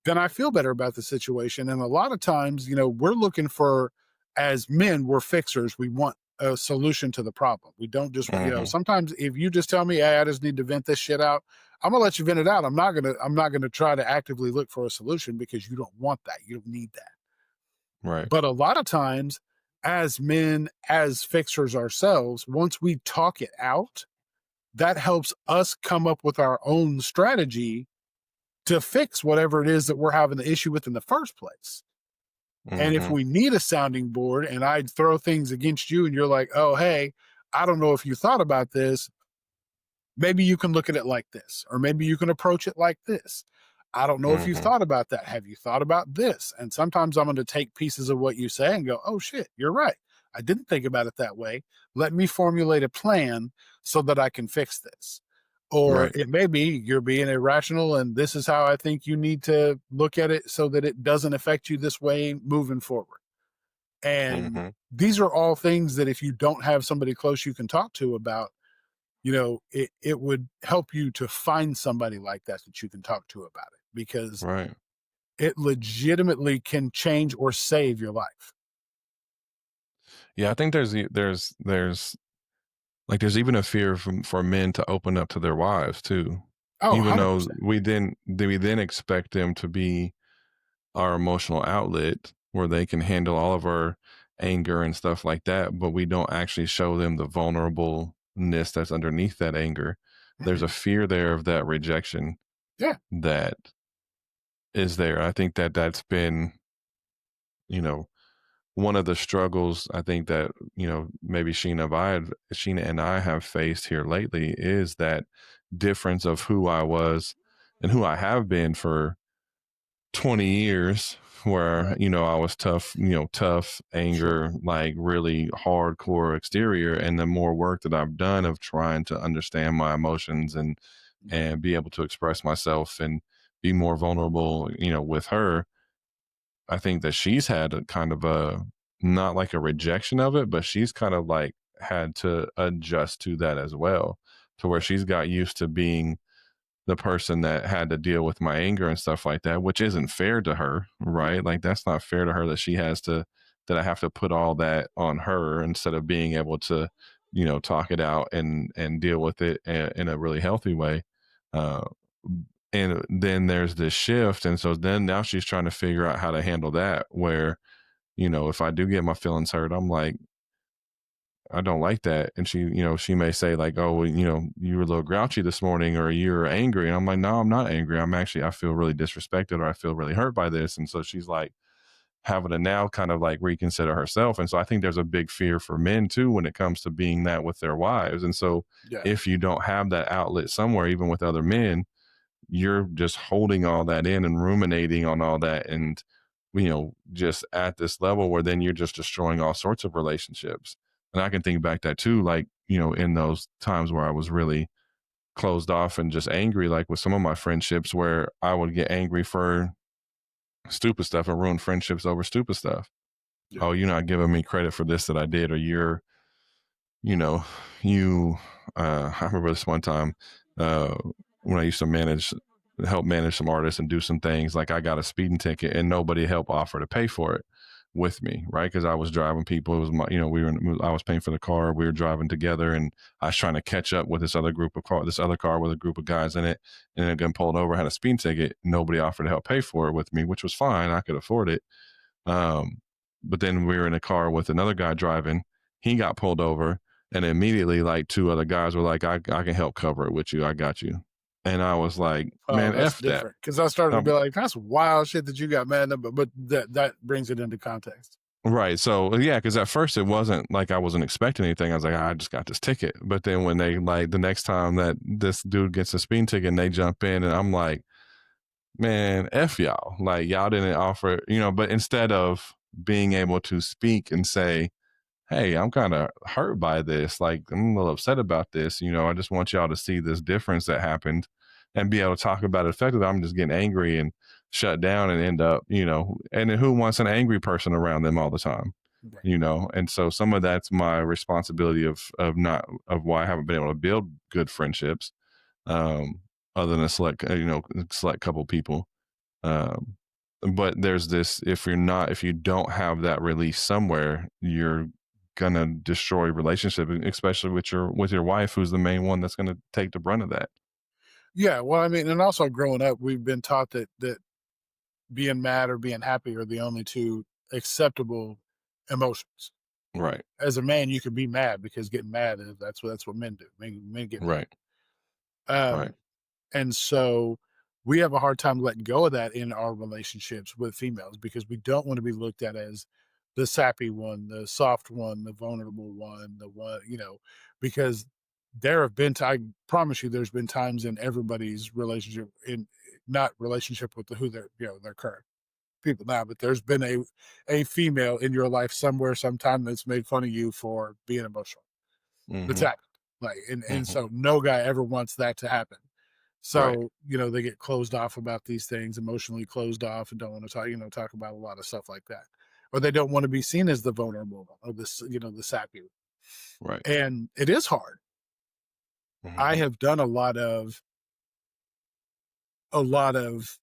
then I feel better about the situation. And a lot of times, we're looking for, as men, we're fixers. We want a solution to the problem. We don't just, hmm sometimes if you just tell me, hey, I just need to vent this shit out, I'm gonna let you vent it out. I'm not gonna try to actively look for a solution because you don't want that. You don't need that. Right. But a lot of times, as men, as fixers ourselves, once we talk it out, that helps us come up with our own strategy to fix whatever it is that we're having the issue with in the first place. And if hmm we need a sounding board and I throw things against you and you're like, oh, hey, I don't know if you thought about this, maybe you can look at it like this, or maybe you can approach it like this. I don't know if you've hmm thought about that. Have you thought about this? And sometimes I'm going to take pieces of what you say and go, oh shit, you're right. I didn't think about it that way. Let me formulate a plan so that I can fix this. Or Right. it may be you're being irrational and this is how I think you need to look at it so that it doesn't affect you this way moving forward. And hmm these are all things that if you don't have somebody close you can talk to about, it would help you to find somebody like that you can talk to about it, because Right. it legitimately can change or save your life. Yeah, I think there's even a fear for men to open up to their wives too, Oh, even though 100%. we then expect them to be our emotional outlet where they can handle all of our anger and stuff like that, but we don't actually show them the vulnerableness that's underneath that anger. There's Mhm. a fear there of that rejection Yeah. that is there. I think that that's been, you know, one of the struggles I think that, maybe Sheena and I have faced here lately is that difference of who I was and who I have been for 20 years where, Right. I was tough, tough, Sure. anger, like really hardcore exterior. And the more work that I've done of trying to understand my emotions Right. and be able to express myself and be more vulnerable, with her, I think that she's had a kind of a not like a rejection of it, but she's kind of like had to adjust to that as well, to where Right. she's got used to being the person that had to deal with my anger and stuff like that, which isn't fair to her, Yeah. right? Like that's not fair to her that I have to put all that on her instead of being able to, talk it out and deal with it in a really healthy way. Uh, and then there's this shift, and so then now she's trying to figure out how to handle that. Where if I do get my feelings hurt, I'm like, I don't like that. And she may say like, oh, well, you were a little grouchy this morning or you're angry. And I'm like, no, I'm not angry. I feel really disrespected or I feel really hurt by this. And so she's like having to now kind of like reconsider herself. And so I think there's a big fear for men too when it comes to being that with their wives. And so Yeah. if you don't have that outlet somewhere, even with other men, you're just holding all that in and ruminating on all that and just at this level where then you're just destroying all sorts of relationships. And I can think back that too, like in those times where I was really closed off and just angry, like with some of my friendships where I would get angry for stupid stuff and ruin friendships over stupid stuff. Yeah. Oh, you're not giving me credit for this that I did, or you're you know, you I remember this one time uh when I used to help manage some artists and do some things, like I got a speeding ticket and nobody helped offer to pay for it with me, right? Because I was driving people. It was my, I was paying for the car. We were driving together, and I was trying to catch up with this other car with a group of guys in it, and it got pulled over. I had a speeding ticket. Nobody offered to help pay for it with me, which was fine. I could afford it. Um, but then we were in a car with another guy driving. He got pulled over, and immediately, like two other guys were like, I can help cover it with you. I got you. And I was like, Oh, man, that's F that. different. Because I started to be Um, like, "That's wild shit that you got mad at," but that brings it into context. right. So, yeah, because at first it wasn't like I wasn't expecting anything. I was like, I just got this ticket. But then when they, like, the next time that this dude gets a speeding ticket and they jump in, and I'm like, man, F y'all. Like, y'all didn't offer, but instead of being able to speak and say, hey, I'm kind of hurt by this. Like, I'm a little upset about this. I just want y'all to see this difference that happened and be able to talk about it effectively. I'm just getting angry and shut down and end up, and then who wants an angry person around them all the time? Right. And so some of that's my responsibility of why I haven't been able to build good friendships, um, other than a select couple people. Um, but there's this, if you don't have that release somewhere, you're gonna destroy relationship, especially with your wife, who's the main one that's gonna take the brunt of that. Yeah, well, I mean, and also growing up, we've been taught that being mad or being happy are the only 2 acceptable emotions. Right. As a man, you can be mad because getting mad is that's what men do. Men get mad. Right. Right. Um, and so we have a hard time letting go of that in our relationships with females because we don't want to be looked at as the sappy one, the soft one, the vulnerable one, the one, because there have been I promise you there's been times in everybody's relationship in not relationship with who they're, their current people now, but there's been a female in your life somewhere sometime that's made fun of you for being emotional. That's Mm-hmm. happened. Like and Mm-hmm. so no guy ever wants that to happen. Right. So, they get closed off about these things, emotionally closed off and don't want to talk about a lot of stuff like that. Or they don't want to be seen as the vulnerable one or this, the sappy one. Right. And it is hard. I Mm-hmm. have done a lot of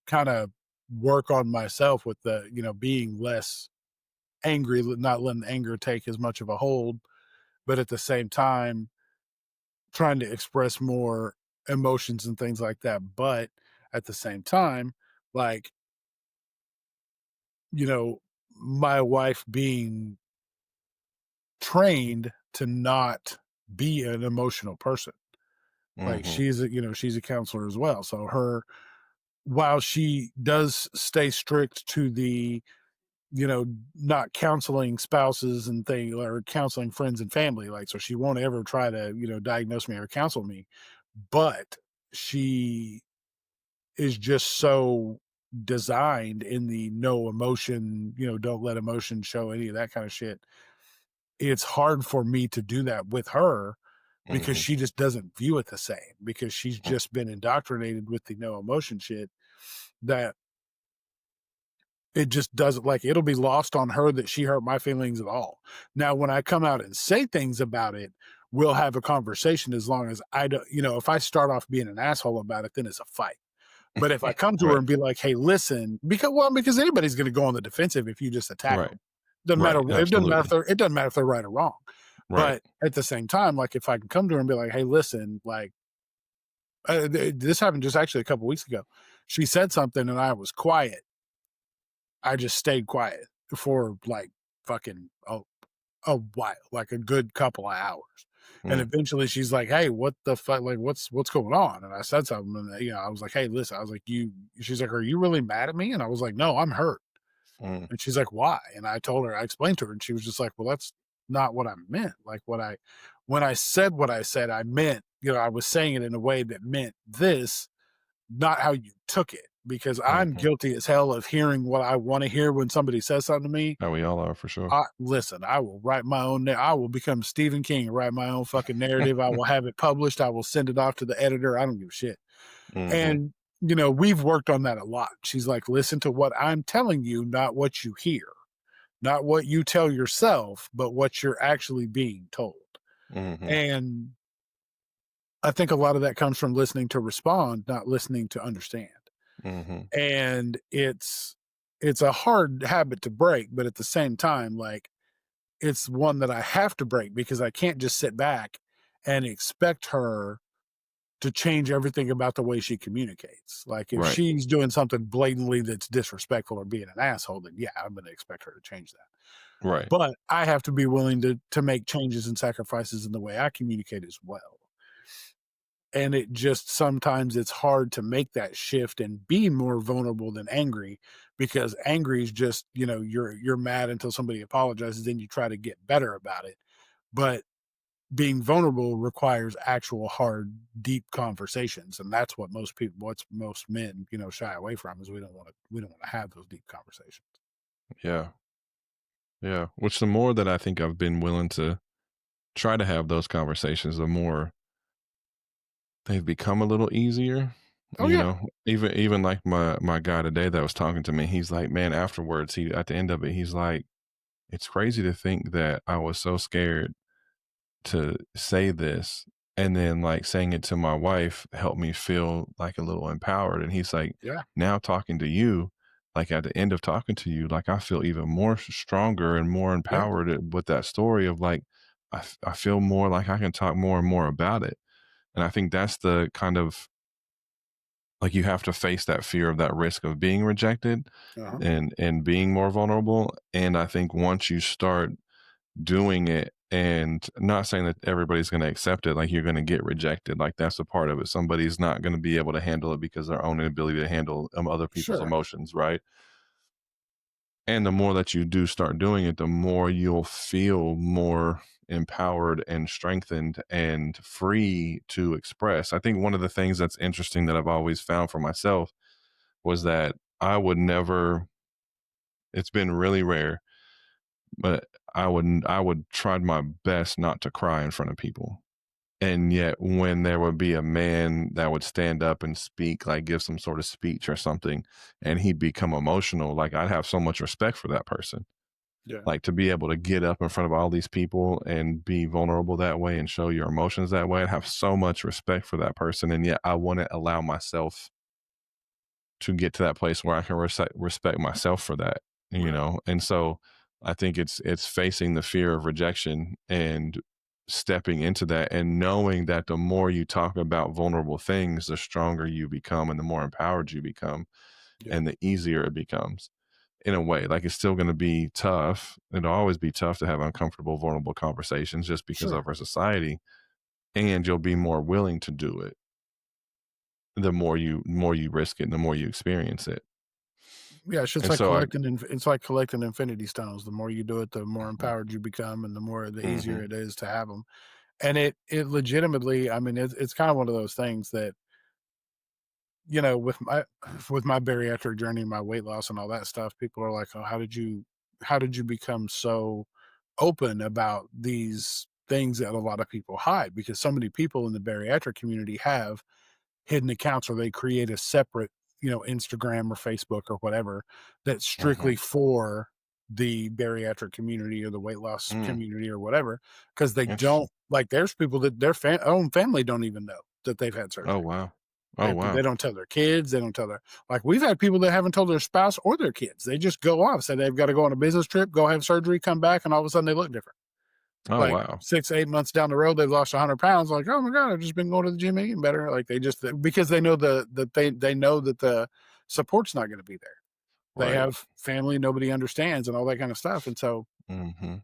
kind of work on myself with the, being less angry, not letting anger take as much of a hold, but at the same time trying to express more emotions and things like that. But at the same time, like, you know, my wife being trained to not be an emotional person. Like Mm-hmm. she's a counselor as well. So while she does stay strict to the, not counseling spouses and things or counseling friends and family, like, so she won't ever try to, diagnose me or counsel me, but she is just so designed in the no emotion, don't let emotion show any of that kind of shit. It's hard for me to do that with her because Mm-hmm. she just doesn't view it the same because she's just been indoctrinated with the no emotion shit that it just doesn't, like, it'll be lost on her that she hurt my feelings at all. Now, when I come out and say things about it, we'll have a conversation as long as I don't, if I start off being an asshole about it, then it's a fight. But if I come to her Right. and be like, "Hey, listen," because anybody's going to go on the defensive if you just attack Right. them. Doesn't matter. Right. Absolutely. It doesn't matter if they're right or wrong. Right. But at the same time, like if I can come to her and be like, "Hey, listen," like this happened just actually a couple weeks ago. She said something and I was quiet. I just stayed quiet for like fucking a while, like a good couple of hours. And Mm, eventually she's like, "Hey, what the fuck? Like, what's going on?" And I said something, and I was like, "Hey, listen," I was like, she's like, "Are you really mad at me?" And I was like, "No, I'm hurt." mm, And she's like, "Why?" And I explained to her, and she was just like, "Well, that's not what I meant. Like, when I said what I said, I meant, I was saying it in a way that meant this, not how you took it." Because I'm mm-hmm. guilty as hell of hearing what I want to hear when somebody says something to me. Oh, we all are for sure. Listen, I will write my own. I will become Stephen King and write my own fucking narrative. I will have it published. I will send it off to the editor. I don't give a shit. Mm-hmm. And we've worked on that a lot. She's like, listen to what I'm telling you, not what you hear, not what you tell yourself, but what you're actually being told. Mm-hmm. And I think a lot of that comes from listening to respond, not listening to understand. Mm-hmm. And it's a hard habit to break, but at the same time, like, it's one that I have to break because I can't just sit back and expect her to change everything about the way she communicates. Like if Right. she's doing something blatantly that's disrespectful or being an asshole, then yeah, I'm going to expect her to change that. Right. But I have to be willing to make changes and sacrifices in the way I communicate as well. And it just sometimes it's hard to make that shift and be more vulnerable than angry because angry is just, you're mad until somebody apologizes, then you try to get better about it. But being vulnerable requires actual hard, deep conversations. And that's what most men, shy away from is we don't want to have those deep conversations. Yeah. Yeah. Which the more that I think I've been willing to try to have those conversations, the more they've become a little easier. Oh yeah. Even like my guy today that was talking to me, he's like, man, afterwards, he at the end of it, he's like, it's crazy to think that I was so scared to say this, and then like saying it to my wife helped me feel like a little empowered. And he's like, Yeah. now talking to you, like at the end of talking to you, like I feel even more stronger and more Yeah. empowered with that story of like I feel more like I can talk more and more about it. And I think that's the kind of like you have to face that fear of that risk of being rejected Uh-huh. and being more vulnerable. And I think once you start doing it, and not saying that everybody's going to accept it, like you're going to get rejected, like that's a part of it. Somebody's not going to be able to handle it because their own inability to handle other people's Sure. emotions, right? And the more that you do start doing it, the more you'll feel more empowered and strengthened and free to express. I think one of the things that's interesting that I've always found for myself was that I would never, it's been really rare, but I would try my best not to cry in front of people. And yet when there would be a man that would stand up and speak, like give some sort of speech or something, and he'd become emotional, like I'd have so much respect for that person. Yeah. Like to be able to get up in front of all these people and be vulnerable that way and show your emotions that way, I'd have so much respect for that person. And yet I wouldn't allow myself to get to that place where I can respect myself for that, Right. And so I think it's facing the fear of rejection and stepping into that and knowing that the more you talk about vulnerable things, the stronger you become and the more empowered you become Yeah, and the easier it becomes in a way. Like it's still going to be tough. It'll always be tough to have uncomfortable, vulnerable conversations just because sure. of our society. And you'll be more willing to do it the more you risk it and the more you experience it. Yeah, it's just And like so I it's like collecting infinity stones. The more you do it, the more mhm, empowered you become, and the easier mhm, it is to have them. And it legitimately, I mean, it's kind of one of those things that, with my bariatric journey, my weight loss, and all that stuff, people are like, "Oh, how did you become so open about these things that a lot of people hide?" Because so many people in the bariatric community have hidden accounts, or they create a separate, Instagram or Facebook or whatever, that's strictly mhm, for the bariatric community or the weight loss mm, community or whatever, because they don't interesting. like, there's people that their own family don't even know that they've had Oh, surgery. wow. Oh, They wow. don't tell their kids. They don't tell their, like, we've had people that haven't told their spouse or their kids. They just go off, say they've got to go on a business trip, go have surgery, come back, and all of a sudden they look different. Oh, Like wow. 6, 8 months down the road, they've lost 100 pounds. Like, oh my God, I've just been going to the gym and eating better. Like, they just, because they know they know that the support's not going to be there. They Right. have family nobody understands and all that kind of stuff. And so, Mhm,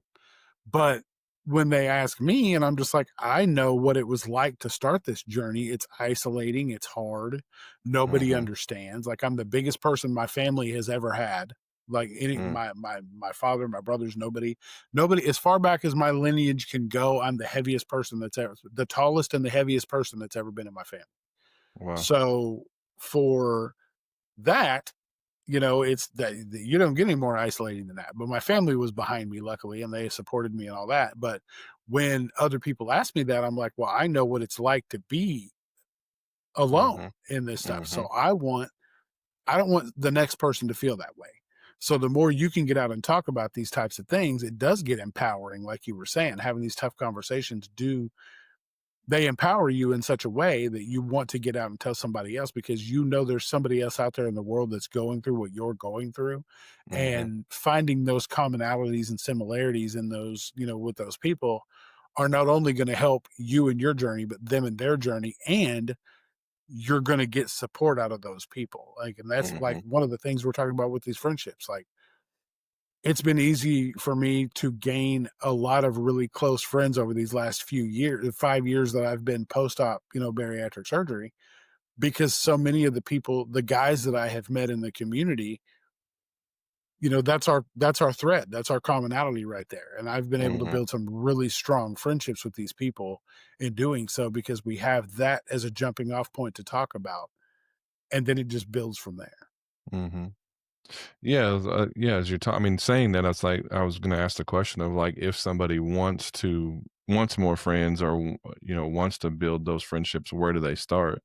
but when they ask me, and I'm just like, I know what it was like to start this journey. It's isolating, it's hard. Nobody mhm, understands. Like, I'm the biggest person my family has ever had. Like, any mm, my father, my brothers, nobody as far back as my lineage can go, I'm the heaviest person that's ever, the tallest and the heaviest person that's ever been in my family. wow. So for that, it's that you don't get any more isolating than that. But my family was behind me, luckily, and they supported me and all that. But when other people ask me that, I'm like, well, I know what it's like to be alone Mhm, in this stuff. So mhm, I don't want the next person to feel that way. So the more you can get out and talk about these types of things, it does get empowering, like you were saying. Having these tough conversations, they empower you in such a way that you want to get out and tell somebody else, because there's somebody else out there in the world that's going through what you're going through. mhm, And finding those commonalities and similarities in those, with those people, are not only going to help you in your journey, but them in their journey. And you're going to get support out of those people. Like, and that's like mhm, one of the things we're talking about with these friendships. Like, it's been easy for me to gain a lot of really close friends over these last few years, 5 years that I've been post-op, bariatric surgery, because so many of the guys that I have met in the community, that's our thread. That's our commonality right there. And I've been able to mhm, build some really strong friendships with these people in doing so, because we have that as a jumping off point to talk about. And then it just builds from there. mhm. Yeah, yeah, as you're talking, I mean, saying that, it's like I was gonna ask the question of, like, if somebody wants more friends or, wants to build those friendships, where do they start?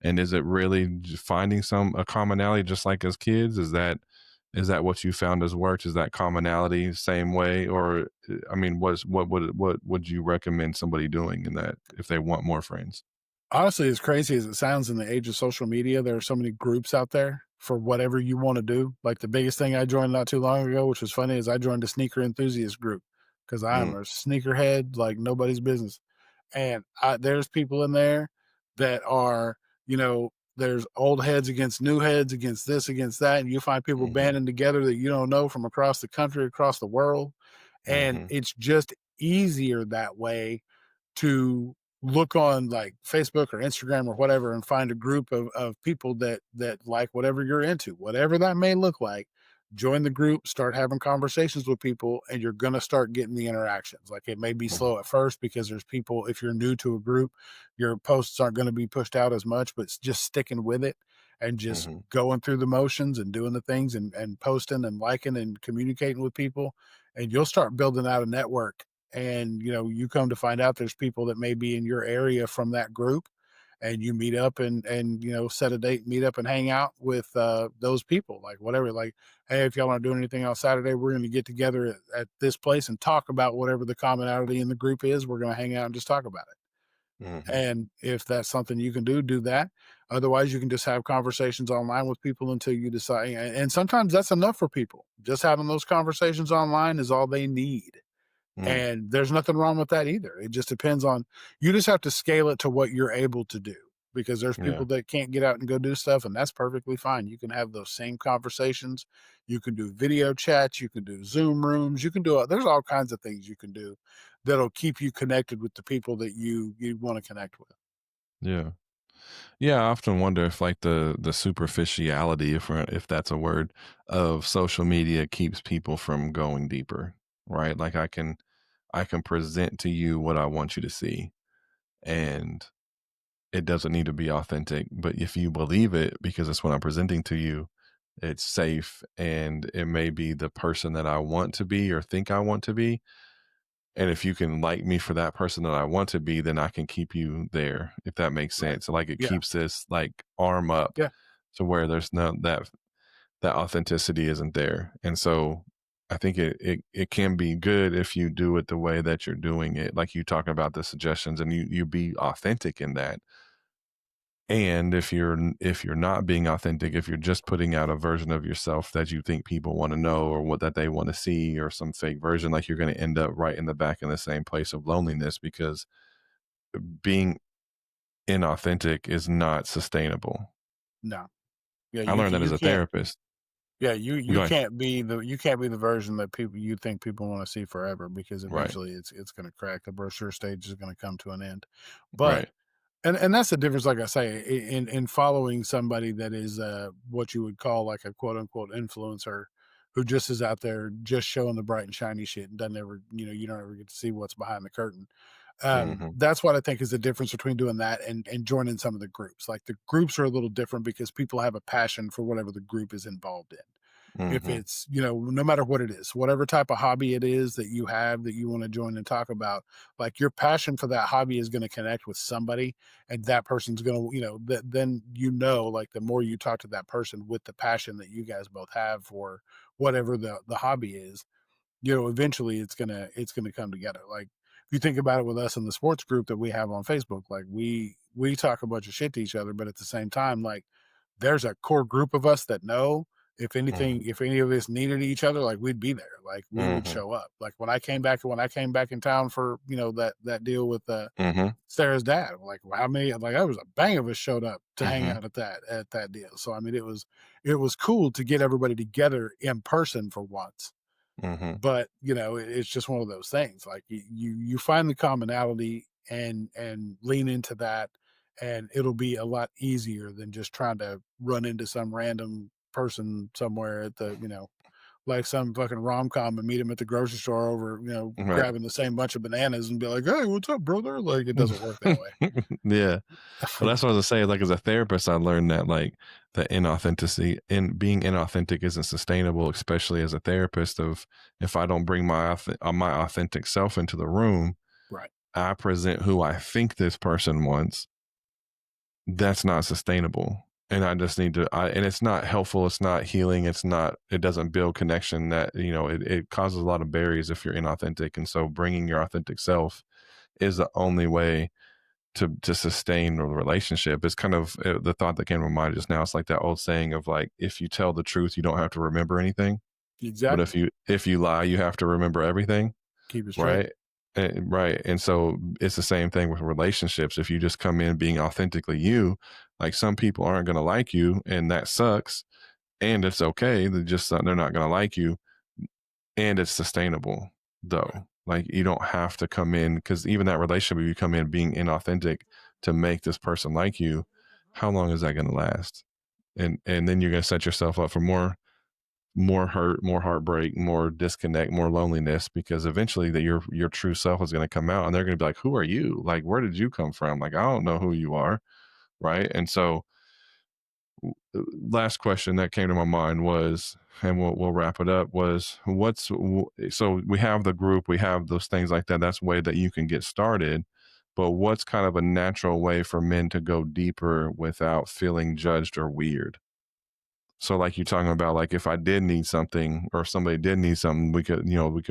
And is it really finding a commonality just like as kids? Is that what you found has worked? Is that commonality the same way? Or, I mean, what would you recommend somebody doing in that if they want more friends? Honestly, as crazy as it sounds, in the age of social media, there are so many groups out there for whatever you want to do. Like, the biggest thing I joined not too long ago, which was funny, is I joined a sneaker enthusiast group, because I am Mm, a sneakerhead like nobody's business. And there's people in there that are, there's old heads against new heads, against this, against that. And you find people mhm, banding together that you don't know from across the country, across the world. And mhm, it's just easier that way to look on, like, Facebook or Instagram or whatever, and find a group of people that like whatever you're into, whatever that may look like. Join the group, start having conversations with people, and you're going to start getting the interactions. Like, it may be mhm, slow at first, because there's people, if you're new to a group, your posts aren't going to be pushed out as much, but it's just sticking with it and just mhm, going through the motions and doing the things, and posting and liking and communicating with people. And you'll start building out a network, and you come to find out there's people that may be in your area from that group, and you meet up and set a date, meet up and hang out with those people, like, whatever, like, hey, if y'all aren't doing anything on Saturday, we're going to get together at this place and talk about whatever the commonality in the group is. We're going to hang out and just talk about it. Hmm. And if that's something you can do, do that. Otherwise, you can just have conversations online with people until you decide. And sometimes that's enough for people. Just having those conversations online is all they need. Mm. And there's nothing wrong with that either. It just depends on, you just have to scale it to what you're able to do, because there's Yeah. people that can't get out and go do stuff, and that's perfectly fine. You can have those same conversations. You can do video chats, you can do Zoom rooms, you can do, there's all kinds of things you can do that'll keep you connected with the people that you want to connect with. Yeah. Yeah, I often wonder if like the superficiality, if that's a word, of social media keeps people from going deeper, right? Like I can present to you what I want you to see, and it doesn't need to be authentic, but if you believe it because it's what I'm presenting to you, it's safe and it may be the person that I want to be or think I want to be. And if you can like me for that person that I want to be, then I can keep you there, if that makes Right. sense. Like it Yeah. keeps this like arm up Yeah. to where there's no that authenticity isn't there. And so I think it can be good if you do it the way that you're doing it. Like you talk about the suggestions and you be authentic in that. And if you're not being authentic, if you're just putting out a version of yourself that you think people want to know or what that they want to see or some fake version, like you're going to end up right in the back in the same place of loneliness because being inauthentic is not sustainable. No. Yeah. I You learned can, that as you a can't. therapist. Yeah, Go you ahead. can't be the, you can't be the version that people, you think people want to see forever, because Right. eventually it's going to crack. The brochure stage is going to come to an end. But Right. and that's the difference, like I say, in following somebody that is what you would call like a quote unquote influencer, who just is out there just showing the bright and shiny shit and doesn't ever, you don't ever get to see what's behind the curtain. Hmm. That's what I think is the difference between doing that and joining some of the groups. Like the groups are a little different because people have a passion for whatever the group is involved in. If Hmm. it's, no matter what it is, whatever type of hobby it is that you have that you want to join and talk about, like your passion for that hobby is going to connect with somebody, and that person's going to, then, like the more you talk to that person with the passion that you guys both have for whatever the hobby is, eventually it's gonna come together. Like if you think about it with us in the sports group that we have on Facebook, like we talk a bunch of shit to each other, but at the same time, like there's a core group of us that know if Hmm. anything, if any of us needed each other, like we'd be there, like we would Hmm. show up. Like when I came back in town for that deal with Hmm. Sarah's dad, like how many, like I was a bang of us showed up to hang Hmm. out at that deal. So I mean, it was cool to get everybody together in person for once. Hmm. But, it's just one of those things, like, you find the commonality and lean into that, and it'll be a lot easier than just trying to run into some random person somewhere at like some fucking rom-com and meet him at the grocery store over, Right. grabbing the same bunch of bananas and be like, "Hey, what's up, brother?" Like, it doesn't work that way. Yeah. Well, that's what I was saying. Like as a therapist, I learned that like the inauthenticity in being inauthentic isn't sustainable, especially as a therapist. Of if I don't bring my authentic self into the room, Right. I present who I think this person wants. That's not sustainable, and I just need to. And it's not helpful. It's not healing. It's not. It doesn't build connection. That it causes a lot of barriers if you're inauthentic. And so, bringing your authentic self is the only way to sustain the relationship. It's kind of the thought that came to my mind just now. It's like that old saying of like, if you tell the truth, you don't have to remember anything. But Exactly. if you lie, you have to remember everything, Keep it straight. right? Right. And so it's the same thing with relationships. If you just come in being authentically you, like some people aren't going to like you, and that sucks. And it's okay. They're not going to like you, and it's sustainable Right. though. Like you don't have to come in, because even that relationship, if you come in being inauthentic to make this person like you, how long is that going to last? And then you're going to set yourself up for more hurt, more heartbreak, more disconnect, more loneliness, because eventually your true self is going to come out, and they're going to be like, who are you? Like, where did you come from? Like, I don't know who you are. Right. And so last question that came to my mind was, and we'll wrap it up, was so we have the group, we have those things like that. That's a way that you can get started. But what's kind of a natural way for men to go deeper without feeling judged or weird? So like you're talking about, like if I did need something or if somebody did need something, we could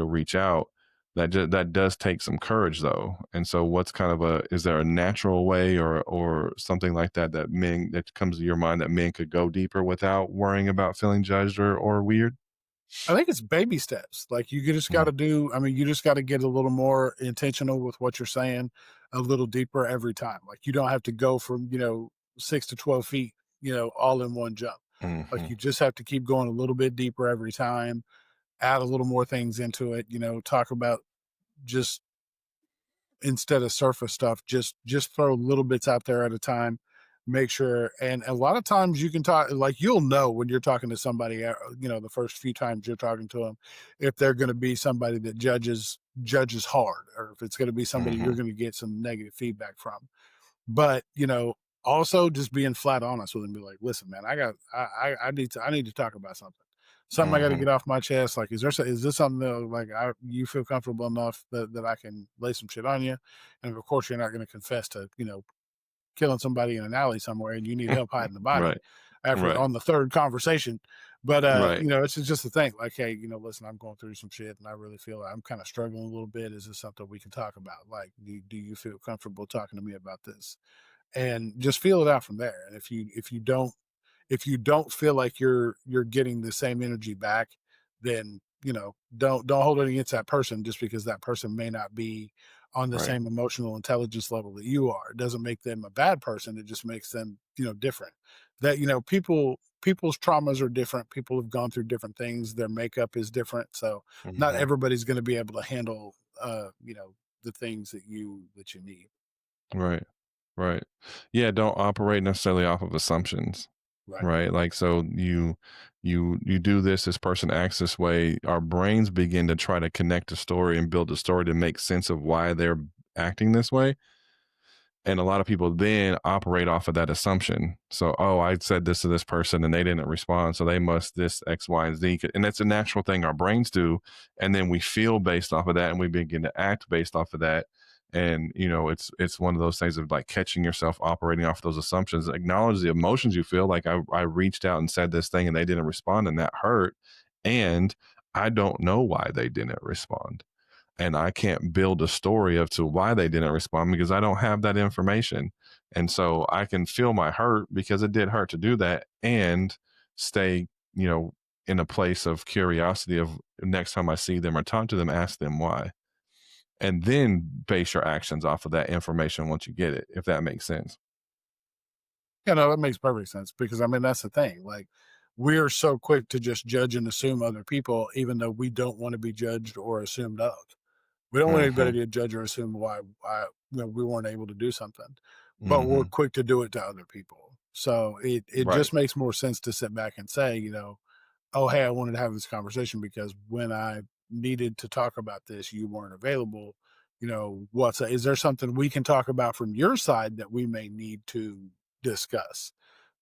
reach out. that does take some courage though. And so what's kind of is there a natural way or something like that that comes to your mind that men could go deeper without worrying about feeling judged or weird? I think it's baby steps. Like you just got Mm, to do, I mean, you just got to get a little more intentional with what you're saying, a little deeper every time. Like you don't have to go from, 6 to 12 feet, all in one jump. Like mhm, you just have to keep going a little bit deeper every time, add a little more things into it, talk about just instead of surface stuff, just throw little bits out there at a time. Make sure, and a lot of times you can talk, like you'll know when you're talking to somebody, the first few times you're talking to them, if they're going to be somebody that judges hard, or if it's going to be somebody you're mhm, going to get some negative feedback from. But also just being flat honest with them, be like, listen, man, I need to talk about something. Something I got to mhm, get off my chest. Like, is this something that like you feel comfortable enough that I can lay some shit on you? And of course, you're not going to confess to killing somebody in an alley somewhere, and you need help hiding the body right, after right, on the third conversation. But right, it's just a thing. Like, hey, listen, I'm going through some shit, and I really feel like I'm kind of struggling a little bit. Is this something we can talk about? Like, do you feel comfortable talking to me about this? And just feel it out from there. And if you don't feel like you're getting the same energy back, then don't hold it against that person just because that person may not be on the right, same emotional intelligence level that you are. It doesn't make them a bad person. It just makes them different. That people's traumas are different. People have gone through different things. Their makeup is different. So not mhm, everybody's going to be able to handle the things that you need. right, right. Yeah, don't operate necessarily off of assumptions. Right. Right. Like, so you do this person acts this way. Our brains begin to try to connect a story and build a story to make sense of why they're acting this way. And a lot of people then operate off of that assumption. So, oh, I said this to this person and they didn't respond. So they must this X, Y, and Z. And that's a natural thing our brains do. And then we feel based off of that and we begin to act based off of that. And it's one of those things of like catching yourself operating off those assumptions. Acknowledge the emotions you feel. Like I reached out and said this thing and they didn't respond and that hurt. And I don't know why they didn't respond, and I can't build a story of to why they didn't respond because I don't have that information. And so I can feel my hurt because it did hurt to do that and stay, in a place of curiosity of next time I see them or talk to them, ask them why. And then base your actions off of that information once you get it, if that makes sense. That makes perfect sense because I mean that's the thing. Like we're so quick to just judge and assume other people, even though we don't want to be judged or assumed of. We don't want anybody Hmm. to judge or assume why we weren't able to do something, but we're Hmm. quick to do it to other people. So it Right. just makes more sense to sit back and say, oh, hey, I wanted to have this conversation because when I needed to talk about this, you weren't available. Is there something we can talk about from your side that we may need to discuss?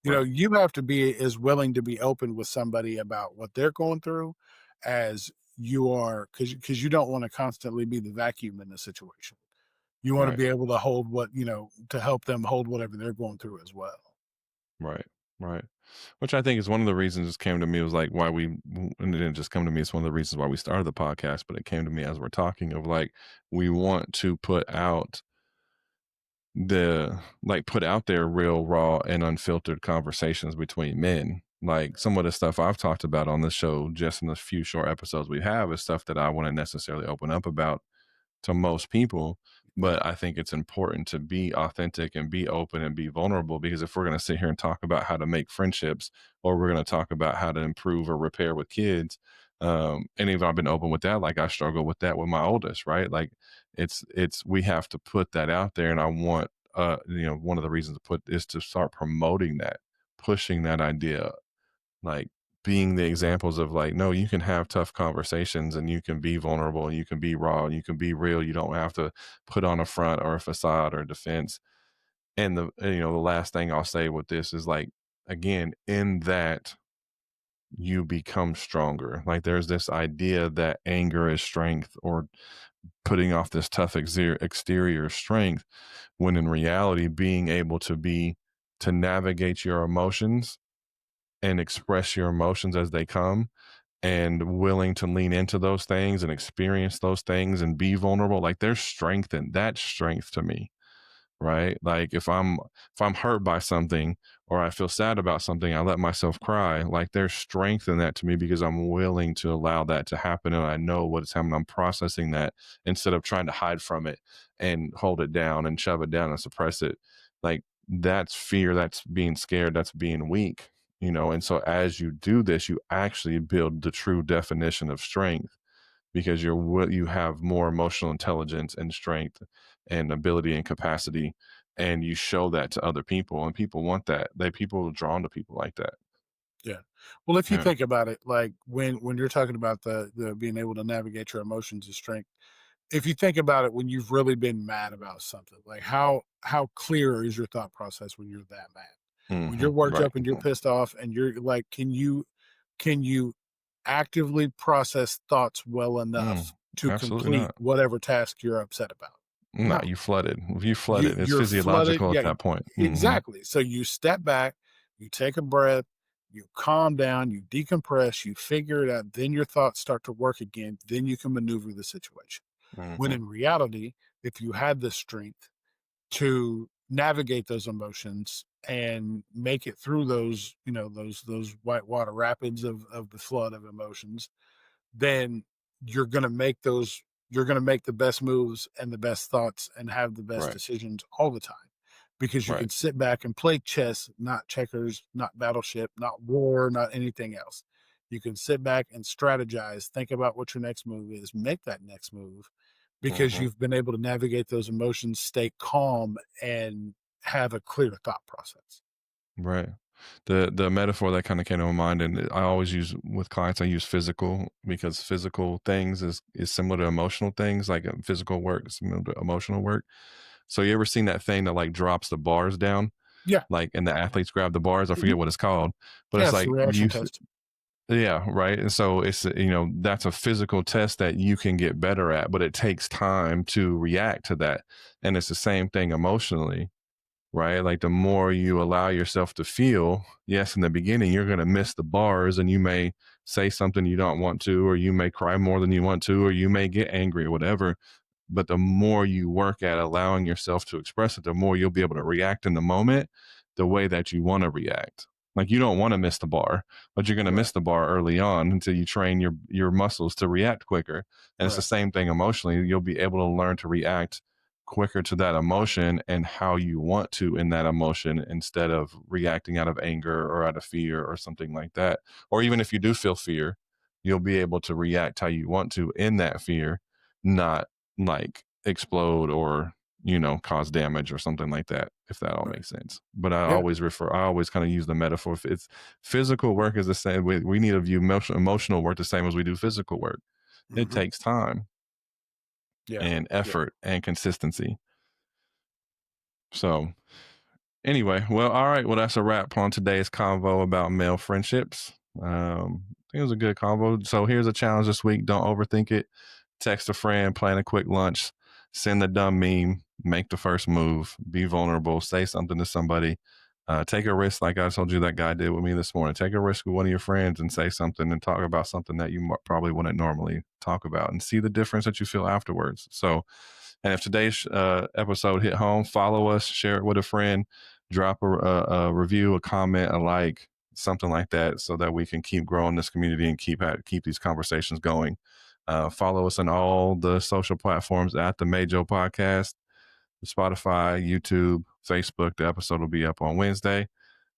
Right. You have to be as willing to be open with somebody about what they're going through as you are, because you don't want to constantly be the vacuum in the situation. You want to Right. be able to hold to help them hold whatever they're going through as well. Right. Right. Which I think is one of the reasons this came to me was like why and it didn't just come to me. It's one of the reasons why we started the podcast, but it came to me as we're talking of like, we want to put out there real, raw, and unfiltered conversations between men. Like some of the stuff I've talked about on this show, just in the few short episodes we have, is stuff that I want to necessarily open up about to most people. Right. But I think it's important to be authentic and be open and be vulnerable because if we're going to sit here and talk about how to make friendships or we're going to talk about how to improve or repair with kids, and if I've been open with that, like I struggle with that with my oldest, right? Like we have to put that out there. And I want, one of the reasons to put is to start promoting that, pushing that idea, like being the examples of like, no, you can have tough conversations and you can be vulnerable and you can be raw and you can be real. You don't have to put on a front or a facade or defense. And the last thing I'll say with this is like, again, in that you become stronger. Like there's this idea that anger is strength or putting off this tough exterior strength, when in reality, being able to navigate your emotions and express your emotions as they come and willing to lean into those things and experience those things and be vulnerable, like there's strength in that. Strength to me, right? Like if I'm hurt by something or I feel sad about something, I let myself cry. Like there's strength in that to me because I'm willing to allow that to happen and I know what's happening. I'm processing that instead of trying to hide from it and hold it down and shove it down and suppress it. Like that's fear, that's being scared, that's being weak, and so as you do this, you actually build the true definition of strength because you have more emotional intelligence and strength and ability and capacity, and you show that to other people, and people want that. People are drawn to people like that. Yeah. Well, if you Yeah. think about it, like when you're talking about the being able to navigate your emotions and strength, if you think about it, when you've really been mad about something, like how clear is your thought process when you're that mad? When you're worked Right. up and you're pissed off and you're like, can you actively process thoughts well enough to Absolutely complete not. whatever task you're upset about? No, No. you flooded. You flooded. It's You're flooded. physiological at Yeah, that point. exactly. So you step back, you take a breath, you calm down, you decompress, you figure it out, then your thoughts start to work again, then you can maneuver the situation. When Hmm. in reality, if you had the strength to navigate those emotions and make it through those, those whitewater rapids of the flood of emotions, then you're going to make those you're going to make the best moves and the best thoughts and have the best Right. decisions all the time because you Right. can sit back and play chess, not checkers, not battleship, not war, not anything else. You can sit back and strategize, think about what your next move is, make that next move because Hmm. you've been able to navigate those emotions, stay calm, and have a clear thought process. Right. The metaphor that kind of came to my mind, and I always use with clients, I use physical because physical things is similar to emotional things, like physical work is similar to emotional work. So you ever seen that thing that like drops the bars down, Yeah. like and the athletes grab the bars? I Mhm. forget what it's called, but Yeah. it's It's the like reaction test. yeah, right. And so it's that's a physical test that you can get better at, but it takes time to react to that, and it's the same thing emotionally, right? Like the more you allow yourself to feel, yes, in the beginning, you're going to miss the bars and you may say something you don't want to, or you may cry more than you want to, or you may get angry or whatever. But the more you work at allowing yourself to express it, the more you'll be able to react in the moment the way that you want to react. Like you don't want to miss the bar, but you're going to Right. miss the bar early on until you train your muscles to react quicker. And it's the Right. same thing emotionally. You'll be able to learn to react quicker to that emotion and how you want to in that emotion instead of reacting out of anger or out of fear or something like that. Or even if you do feel fear, you'll be able to react how you want to in that fear, not like explode or cause damage or something like that, if that all Right. makes sense. But Yeah. I always kind of use the metaphor. If it's physical work is the same, we need to view emotional work the same as we do physical work. It Hmm. takes time Yeah. and Yeah. effort and consistency. So anyway, well, all right. Well, that's a wrap on today's convo about male friendships. I think it was a good convo. So here's a challenge this week. Don't overthink it. Text a friend, plan a quick lunch, send a dumb meme, make the first move, be vulnerable, say something to somebody. Take a risk, like I told you that guy did with me this morning. Take a risk with one of your friends and say something and talk about something that you probably wouldn't normally talk about and see the difference that you feel afterwards. So, and if today's episode hit home, follow us, share it with a friend, drop a review, a comment, a like, something like that, so that we can keep growing this community and keep these conversations going. Follow us on all the social platforms at the MAJO Podcast, Spotify, YouTube, Facebook. The episode will be up on Wednesday.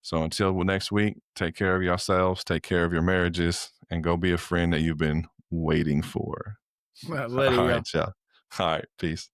So until next week, take care of yourselves, take care of your marriages, and go be a friend that you've been waiting for. Well, let All it right, go. y'all. All right, peace.